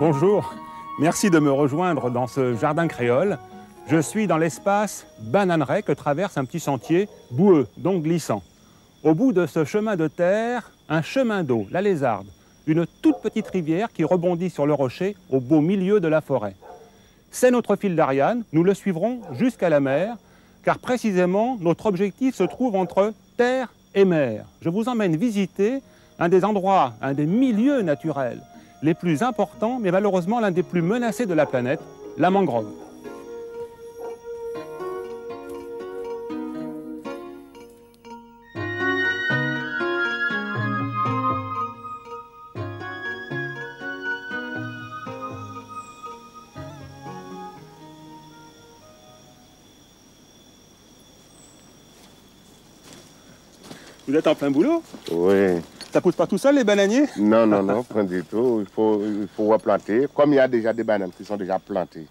Bonjour, merci de me rejoindre dans ce jardin créole. Je suis dans l'espace Bananeraie que traverse un petit sentier boueux, donc glissant. Au bout de ce chemin de terre, un chemin d'eau, la Lézarde, une toute petite rivière qui rebondit sur le rocher au beau milieu de la forêt. C'est notre fil d'Ariane, nous le suivrons jusqu'à la mer, car précisément notre objectif se trouve entre terre et mer. Je vous emmène visiter un des endroits, un des milieux naturels les plus importants, mais malheureusement l'un des plus menacés de la planète, la mangrove. Vous êtes en plein boulot? Oui. Ça pousse pas tout seul les bananiers? Non, non, non, pas du tout. Il faut replanter. Comme il y a déjà des bananes qui sont déjà plantées.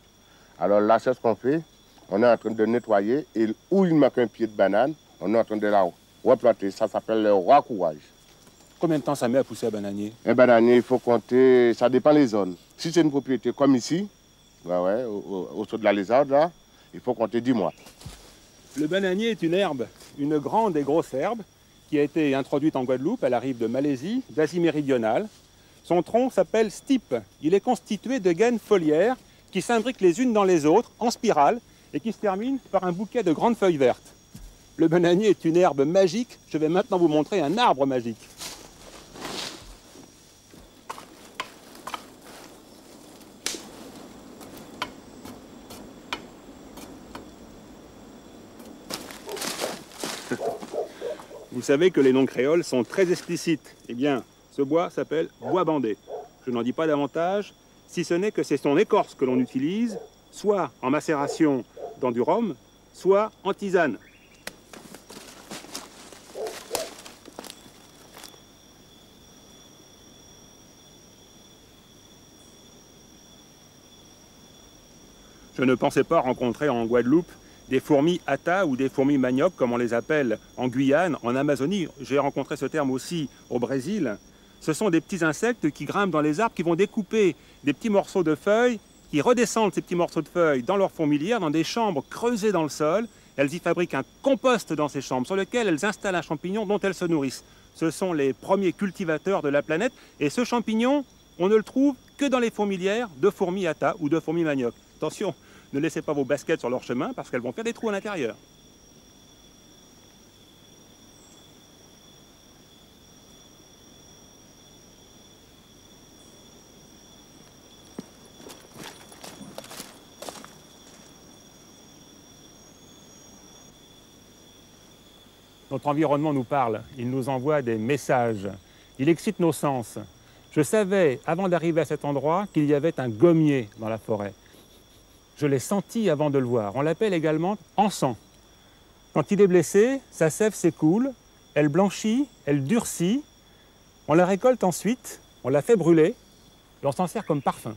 Alors là, c'est ce qu'on fait. On est en train de nettoyer et où il manque un pied de banane, on est en train de la replanter. Ça s'appelle le racouage. Combien de temps ça met à pousser un bananier? Un bananier, il faut compter, ça dépend des zones. Si c'est une propriété comme ici, au saut de la Lézarde, là, il faut compter 10 mois. Le bananier est une herbe, une grande et grosse herbe, qui a été introduite en Guadeloupe. Elle arrive de Malaisie, d'Asie méridionale. Son tronc s'appelle stipe. Il est constitué de gaines foliaires qui s'imbriquent les unes dans les autres, en spirale, et qui se terminent par un bouquet de grandes feuilles vertes. Le bananier est une herbe magique. Je vais maintenant vous montrer un arbre magique. Vous savez que les noms créoles sont très explicites. Eh bien, ce bois s'appelle bois bandé. Je n'en dis pas davantage, si ce n'est que c'est son écorce que l'on utilise, soit en macération dans du rhum, soit en tisane. Je ne pensais pas rencontrer en Guadeloupe des fourmis atta ou des fourmis manioc, comme on les appelle en Guyane, en Amazonie. J'ai rencontré ce terme aussi au Brésil. Ce sont des petits insectes qui grimpent dans les arbres, qui vont découper des petits morceaux de feuilles, qui redescendent ces petits morceaux de feuilles dans leur fourmilière, dans des chambres creusées dans le sol. Elles y fabriquent un compost dans ces chambres, sur lequel elles installent un champignon dont elles se nourrissent. Ce sont les premiers cultivateurs de la planète. Et ce champignon, on ne le trouve que dans les fourmilières de fourmis atta ou de fourmis manioc. Attention, ne laissez pas vos baskets sur leur chemin parce qu'elles vont faire des trous à l'intérieur. Notre environnement nous parle, il nous envoie des messages, il excite nos sens. Je savais, avant d'arriver à cet endroit, qu'il y avait un gommier dans la forêt. Je l'ai senti avant de le voir. On l'appelle également encens. Quand il est blessé, sa sève s'écoule, elle blanchit, elle durcit. On la récolte ensuite, on la fait brûler, et on s'en sert comme parfum.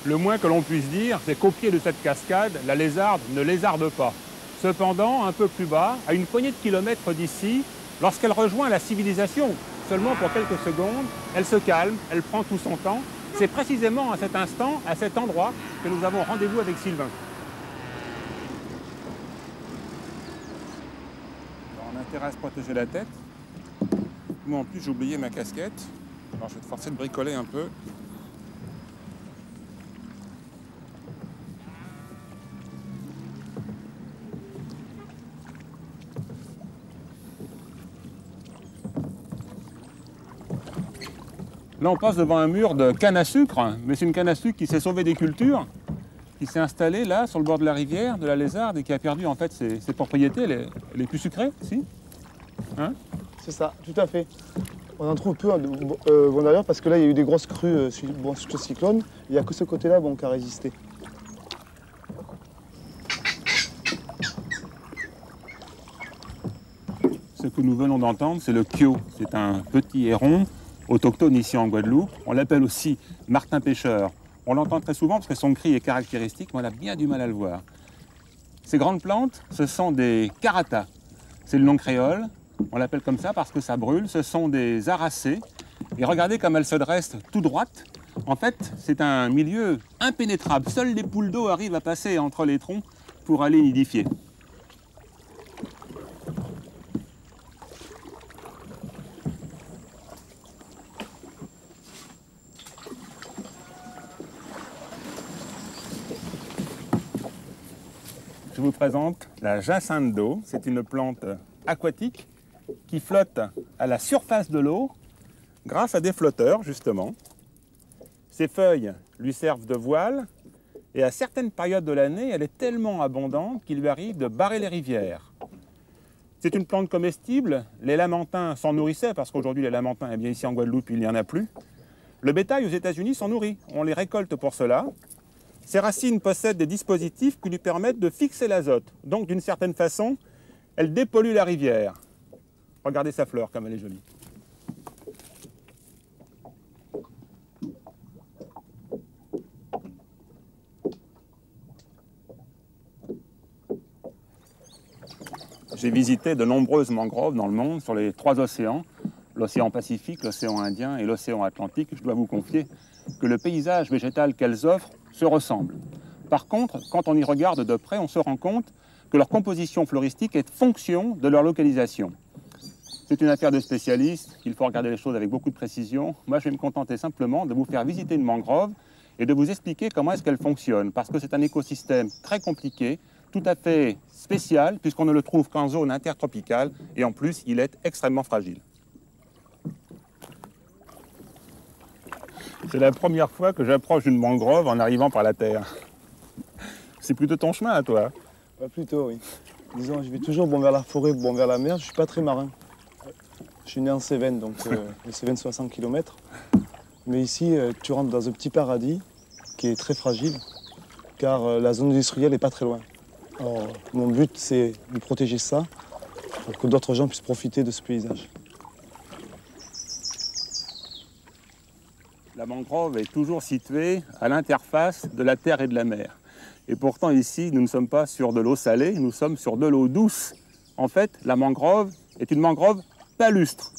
Le moins que l'on puisse dire, c'est qu'au pied de cette cascade, la lézarde ne lézarde pas. Cependant, un peu plus bas, à une poignée de kilomètres d'ici, lorsqu'elle rejoint la civilisation, seulement pour quelques secondes, elle se calme, elle prend tout son temps. C'est précisément à cet instant, à cet endroit, que nous avons rendez-vous avec Sylvain. Alors, on a intérêt à se protéger la tête. Moi en plus j'ai oublié ma casquette. Alors je vais te forcer de bricoler un peu. Là, on passe devant un mur de canne à sucre, mais c'est une canne à sucre qui s'est sauvée des cultures, qui s'est installée là, sur le bord de la rivière, de la Lézarde, et qui a perdu en fait ses propriétés les plus sucrées, si hein? C'est ça, tout à fait. On en trouve peu bon, d'ailleurs parce que là il y a eu des grosses crues suite au cyclone. Il n'y a que ce côté-là qui a résisté. Ce que nous venons d'entendre, c'est le kyo. C'est un petit héron autochtone ici en Guadeloupe. On l'appelle aussi martin pêcheur. On l'entend très souvent parce que son cri est caractéristique, mais on a bien du mal à le voir. Ces grandes plantes, ce sont des karatas. C'est le nom créole. On l'appelle comme ça parce que ça brûle. Ce sont des aracées. Et regardez comme elles se dressent tout droites. En fait, c'est un milieu impénétrable. Seules les poules d'eau arrivent à passer entre les troncs pour aller nidifier. Je vous présente la jacinthe d'eau. C'est une plante aquatique qui flotte à la surface de l'eau grâce à des flotteurs, justement. Ses feuilles lui servent de voile et à certaines périodes de l'année, elle est tellement abondante qu'il lui arrive de barrer les rivières. C'est une plante comestible. Les lamantins s'en nourrissaient parce qu'aujourd'hui, les lamantins, eh bien, ici en Guadeloupe, il n'y en a plus. Le bétail aux États-Unis s'en nourrit. On les récolte pour cela. Ses racines possèdent des dispositifs qui lui permettent de fixer l'azote. Donc, d'une certaine façon, elle dépollue la rivière. Regardez sa fleur, comme elle est jolie. J'ai visité de nombreuses mangroves dans le monde, sur les 3 océans, l'océan Pacifique, l'océan Indien et l'océan Atlantique. Je dois vous confier que le paysage végétal qu'elles offrent se ressemblent. Par contre, quand on y regarde de près, on se rend compte que leur composition floristique est fonction de leur localisation. C'est une affaire de spécialistes, il faut regarder les choses avec beaucoup de précision. Moi, je vais me contenter simplement de vous faire visiter une mangrove et de vous expliquer comment est-ce qu'elle fonctionne, parce que c'est un écosystème très compliqué, tout à fait spécial, puisqu'on ne le trouve qu'en zone intertropicale, et en plus, il est extrêmement fragile. C'est la première fois que j'approche une mangrove en arrivant par la terre. C'est plutôt ton chemin à toi? Plutôt, oui. Disons, je vais toujours vers la forêt, vers la mer. Je ne suis pas très marin. Je suis né en Cévennes, donc les Cévennes, 60 km. Mais ici, tu rentres dans un petit paradis qui est très fragile, car la zone industrielle n'est pas très loin. Alors, mon but, c'est de protéger ça pour que d'autres gens puissent profiter de ce paysage. La mangrove est toujours située à l'interface de la terre et de la mer. Et pourtant, ici, nous ne sommes pas sur de l'eau salée, nous sommes sur de l'eau douce. En fait, la mangrove est une mangrove palustre.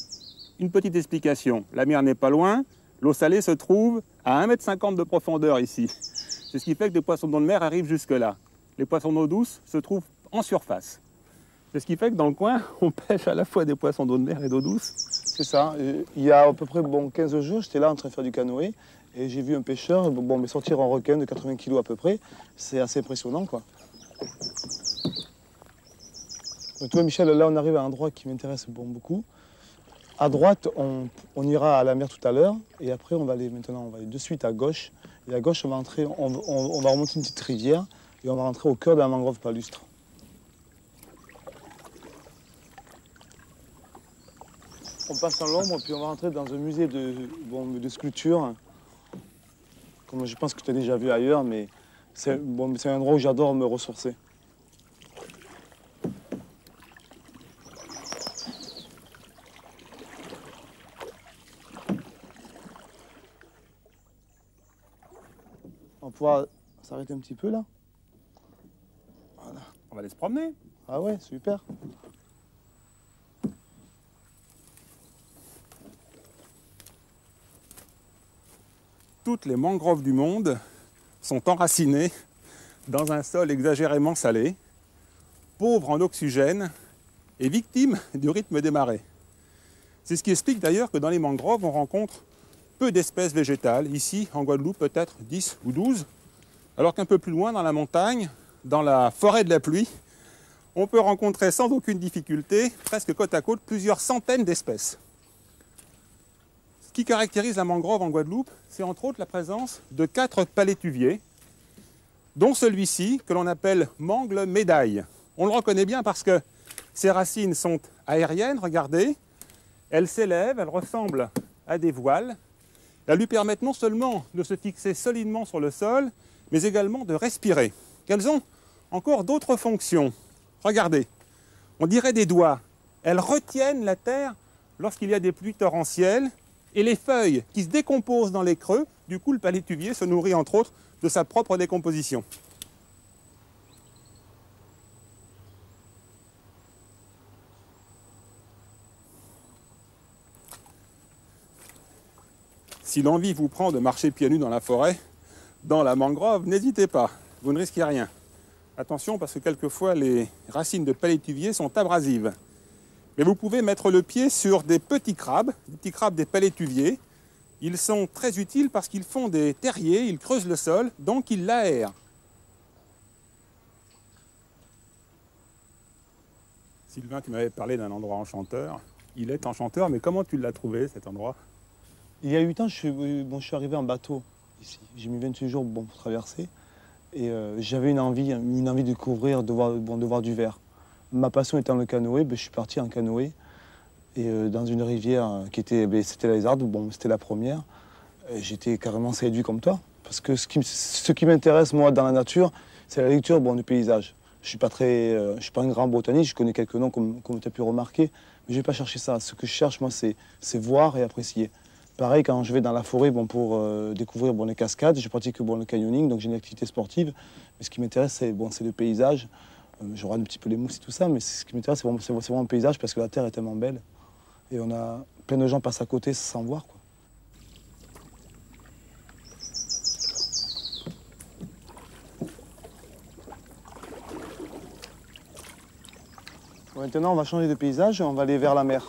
Une petite explication. La mer n'est pas loin, l'eau salée se trouve à 1,50 m de profondeur ici. C'est ce qui fait que des poissons d'eau de mer arrivent jusque-là. Les poissons d'eau douce se trouvent en surface. C'est ce qui fait que dans le coin, on pêche à la fois des poissons d'eau de mer et d'eau douce. C'est ça. Il y a à peu près 15 jours, j'étais là en train de faire du canoë et j'ai vu un pêcheur sortir un requin de 80 kg à peu près. C'est assez impressionnant, quoi. Donc, toi, Michel, là, on arrive à un endroit qui m'intéresse beaucoup. À droite, on ira à la mer tout à l'heure et après, on va aller de suite à gauche. Et à gauche, on va remonter une petite rivière et on va rentrer au cœur de la mangrove palustre. On passe dans l'ombre, puis on va rentrer dans un musée de sculptures, comme je pense que tu as déjà vu ailleurs, mais c'est un endroit où j'adore me ressourcer. On va pouvoir s'arrêter un petit peu là. Voilà. On va aller se promener. Ah ouais, super. Toutes les mangroves du monde sont enracinées dans un sol exagérément salé, pauvre en oxygène et victime du rythme des marées. C'est ce qui explique d'ailleurs que dans les mangroves, on rencontre peu d'espèces végétales. Ici, en Guadeloupe, peut-être 10 ou 12, alors qu'un peu plus loin, dans la montagne, dans la forêt de la pluie, on peut rencontrer sans aucune difficulté, presque côte à côte, plusieurs centaines d'espèces. Ce qui caractérise la mangrove en Guadeloupe, c'est entre autres la présence de 4 palétuviers, dont celui-ci que l'on appelle mangle médaille. On le reconnaît bien parce que ses racines sont aériennes, regardez, Elles s'élèvent, elles ressemblent à des voiles. Elles lui permettent non seulement de se fixer solidement sur le sol, mais également de respirer. Elles ont encore d'autres fonctions. Regardez, on dirait des doigts. Elles retiennent la terre lorsqu'il y a des pluies torrentielles, et les feuilles qui se décomposent dans les creux, du coup le palétuvier se nourrit entre autres de sa propre décomposition. Si l'envie vous prend de marcher pieds nus dans la forêt, dans la mangrove, n'hésitez pas, vous ne risquez rien. Attention parce que quelquefois les racines de palétuvier sont abrasives. Mais vous pouvez mettre le pied sur des petits crabes des palétuviers. Ils sont très utiles parce qu'ils font des terriers, ils creusent le sol, donc ils l'aèrent. Sylvain, tu m'avais parlé d'un endroit enchanteur. Il est enchanteur, mais comment tu l'as trouvé cet endroit? Il y a 8 ans, je suis arrivé en bateau ici. J'ai mis 28 jours pour traverser. Et j'avais une envie de découvrir, de voir du vert. Ma passion étant le canoë, je suis parti en canoë. Et dans une rivière c'était la Lézarde, c'était la première. J'étais carrément séduit comme toi. Parce que ce qui m'intéresse, moi, dans la nature, c'est la lecture du paysage. Je ne suis pas un grand botaniste, je connais quelques noms comme tu as pu remarquer. Mais je ne vais pas chercher ça. Ce que je cherche, moi, c'est voir et apprécier. Pareil, quand je vais dans la forêt pour découvrir les cascades, je pratique le canyoning, donc j'ai une activité sportive. Mais ce qui m'intéresse, c'est le paysage. Je regarde un petit peu les mousses et tout ça, mais ce qui m'intéresse, c'est vraiment le paysage parce que la terre est tellement belle. Et on a plein de gens passent à côté sans voir, quoi. Maintenant, on va changer de paysage et on va aller vers la mer.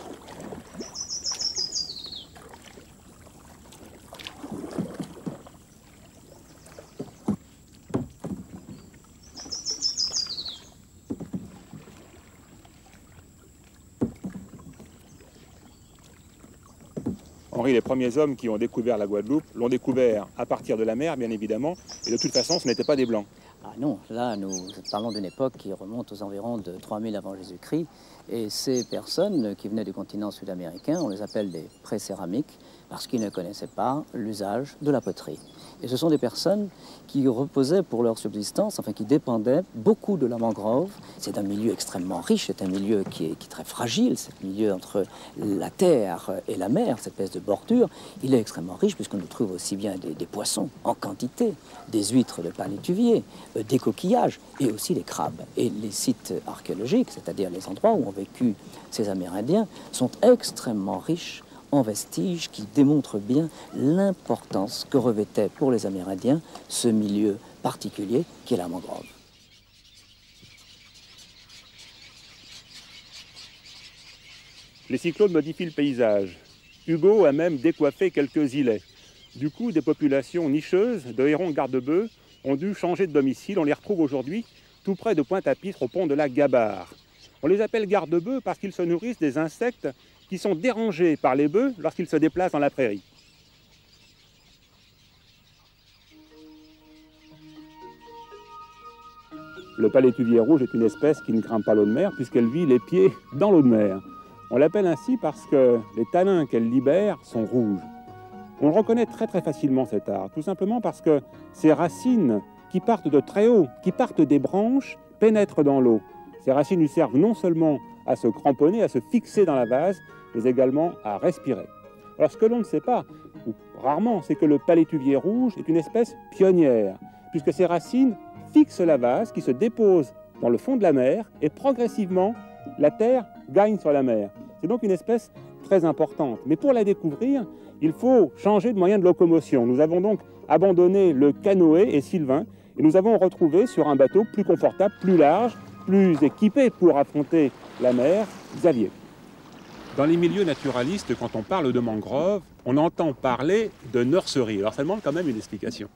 Henri, les premiers hommes qui ont découvert la Guadeloupe l'ont découvert à partir de la mer, bien évidemment, et de toute façon, ce n'étaient pas des Blancs. Ah non, là, nous parlons d'une époque qui remonte aux environs de 3000 avant Jésus-Christ, et ces personnes qui venaient du continent sud-américain, on les appelle des pré-céramiques, parce qu'ils ne connaissaient pas l'usage de la poterie. Et ce sont des personnes qui reposaient pour leur subsistance, enfin qui dépendaient beaucoup de la mangrove. C'est un milieu extrêmement riche, c'est un milieu qui est très fragile, c'est un milieu entre la terre et la mer, cette espèce de bordure. Il est extrêmement riche puisqu'on y trouve aussi bien des poissons en quantité, des huîtres de palétuvier, des coquillages et aussi des crabes. Et les sites archéologiques, c'est-à-dire les endroits où ont vécu ces Amérindiens, sont extrêmement riches en vestiges qui démontrent bien l'importance que revêtait pour les Amérindiens ce milieu particulier qui est la mangrove. Les cyclones modifient le paysage. Hugo a même décoiffé quelques îlets. Du coup, des populations nicheuses de hérons garde-bœufs ont dû changer de domicile. On les retrouve aujourd'hui tout près de Pointe-à-Pitre, au pont de la Gabarre. On les appelle garde-bœufs parce qu'ils se nourrissent des insectes qui sont dérangés par les bœufs lorsqu'ils se déplacent dans la prairie. Le palétuvier rouge est une espèce qui ne craint pas l'eau de mer puisqu'elle vit les pieds dans l'eau de mer. On l'appelle ainsi parce que les tanins qu'elle libère sont rouges. On le reconnaît très facilement cet arbre, tout simplement parce que ses racines qui partent de très haut, qui partent des branches, pénètrent dans l'eau. Ces racines lui servent non seulement à se cramponner, à se fixer dans la vase, mais également à respirer. Alors ce que l'on ne sait pas, ou rarement, c'est que le palétuvier rouge est une espèce pionnière, puisque ses racines fixent la vase qui se dépose dans le fond de la mer, et progressivement, la terre gagne sur la mer. C'est donc une espèce très importante. Mais pour la découvrir, il faut changer de moyen de locomotion. Nous avons donc abandonné le canoë et Sylvain, et nous avons retrouvé sur un bateau plus confortable, plus large, plus équipé pour affronter la mer, Xavier. Dans les milieux naturalistes, quand on parle de mangrove, on entend parler de nurserie. Alors ça demande quand même une explication.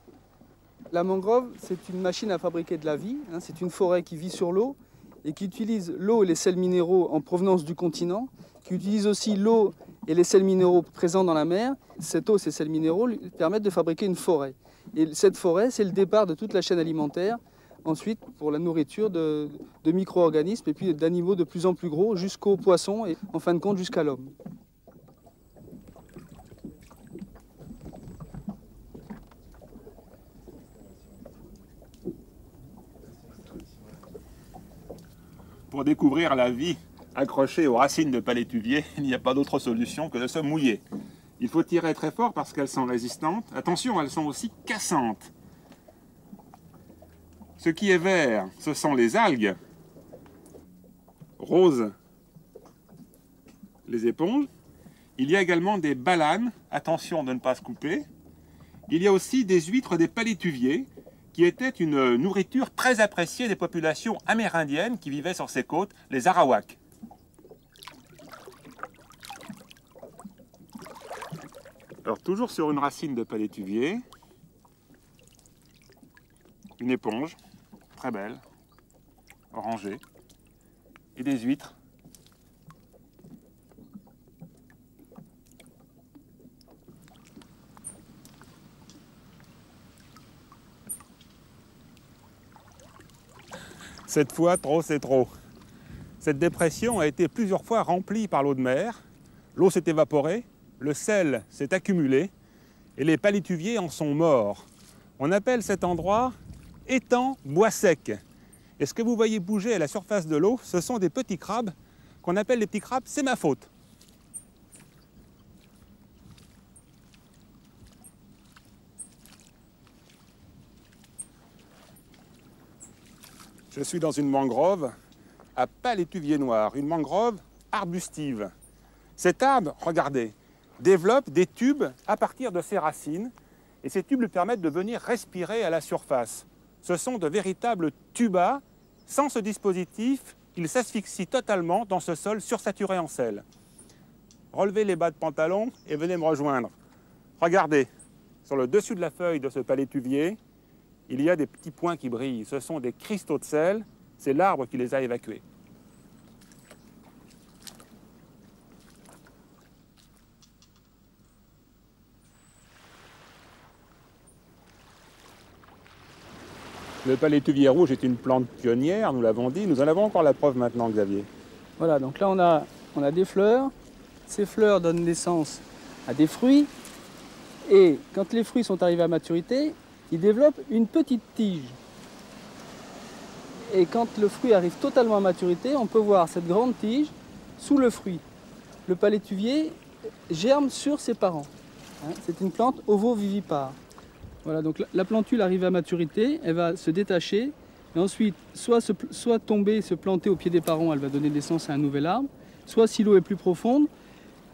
La mangrove, c'est une machine à fabriquer de la vie. C'est une forêt qui vit sur l'eau et qui utilise l'eau et les sels minéraux en provenance du continent, qui utilise aussi l'eau et les sels minéraux présents dans la mer. Cette eau et ces sels minéraux lui permettent de fabriquer une forêt. Et cette forêt, c'est le départ de toute la chaîne alimentaire, ensuite pour la nourriture de micro-organismes et puis d'animaux de plus en plus gros jusqu'aux poissons et en fin de compte jusqu'à l'homme. Pour découvrir la vie accrochée aux racines de palétuvier, il n'y a pas d'autre solution que de se mouiller. Il faut tirer très fort parce qu'elles sont résistantes. Attention, elles sont aussi cassantes. Ce qui est vert, ce sont les algues. Rose, les éponges. Il y a également des balanes. Attention de ne pas se couper. Il y a aussi des huîtres des palétuviers, qui était une nourriture très appréciée des populations amérindiennes qui vivaient sur ces côtes, les Arawaks. Alors toujours sur une racine de palétuvier, une éponge, très belle, orangée, et des huîtres. Cette fois, trop, c'est trop. Cette dépression a été plusieurs fois remplie par l'eau de mer. L'eau s'est évaporée, le sel s'est accumulé et les palétuviers en sont morts. On appelle cet endroit étang bois sec. Et ce que vous voyez bouger à la surface de l'eau, ce sont des petits crabes qu'on appelle les petits crabes, c'est ma faute. Je suis dans une mangrove à palétuvier noir, une mangrove arbustive. Cet arbre, regardez, développe des tubes à partir de ses racines et ces tubes lui permettent de venir respirer à la surface. Ce sont de véritables tubas. Sans ce dispositif, il s'asphyxie totalement dans ce sol sursaturé en sel. Relevez les bas de pantalon et venez me rejoindre. Regardez, sur le dessus de la feuille de ce palétuvier, il y a des petits points qui brillent. Ce sont des cristaux de sel. C'est l'arbre qui les a évacués. Le palétuvier rouge est une plante pionnière, nous l'avons dit. Nous en avons encore la preuve maintenant, Xavier. Voilà, donc là on a des fleurs. Ces fleurs donnent naissance à des fruits. Et quand les fruits sont arrivés à maturité, ils développent une petite tige. Et quand le fruit arrive totalement à maturité, on peut voir cette grande tige sous le fruit. Le palétuvier germe sur ses parents. C'est une plante ovovivipare. Voilà, donc la plantule arrive à maturité, elle va se détacher, et ensuite soit tomber, se planter au pied des parents, elle va donner naissance à un nouvel arbre, soit si l'eau est plus profonde,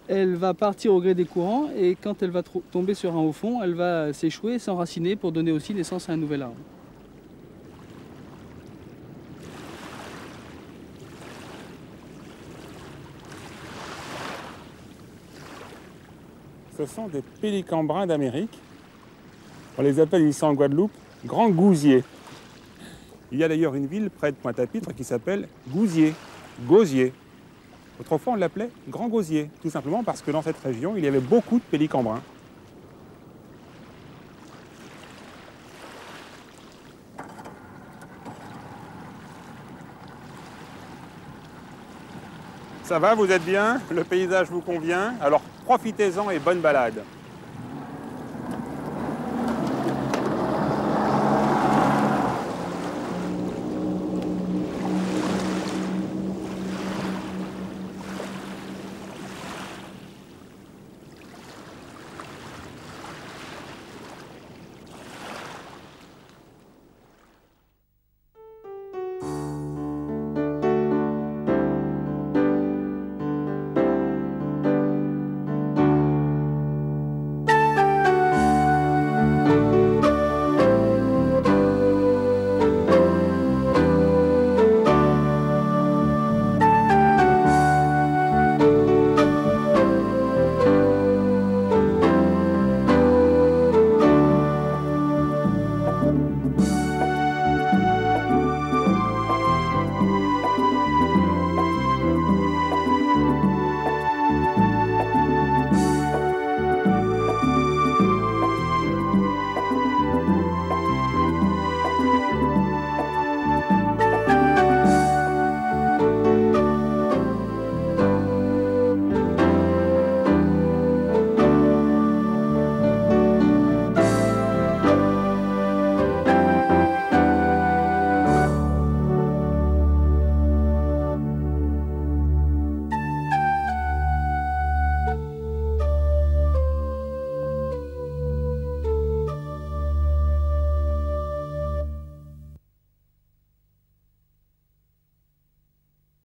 elle va partir au gré des courants, et quand elle va tomber sur un haut fond, elle va s'échouer, s'enraciner pour donner aussi naissance à un nouvel arbre. Ce sont des pélicans bruns d'Amérique. On les appelle ici en Guadeloupe grands gousiers. Il y a d'ailleurs une ville près de Pointe-à-Pitre qui s'appelle Gousier, Gosier. Autrefois, on l'appelait Grand Gosier, tout simplement parce que dans cette région, il y avait beaucoup de pélicans bruns. Ça va, vous êtes bien? Le paysage vous convient? Alors profitez-en et bonne balade.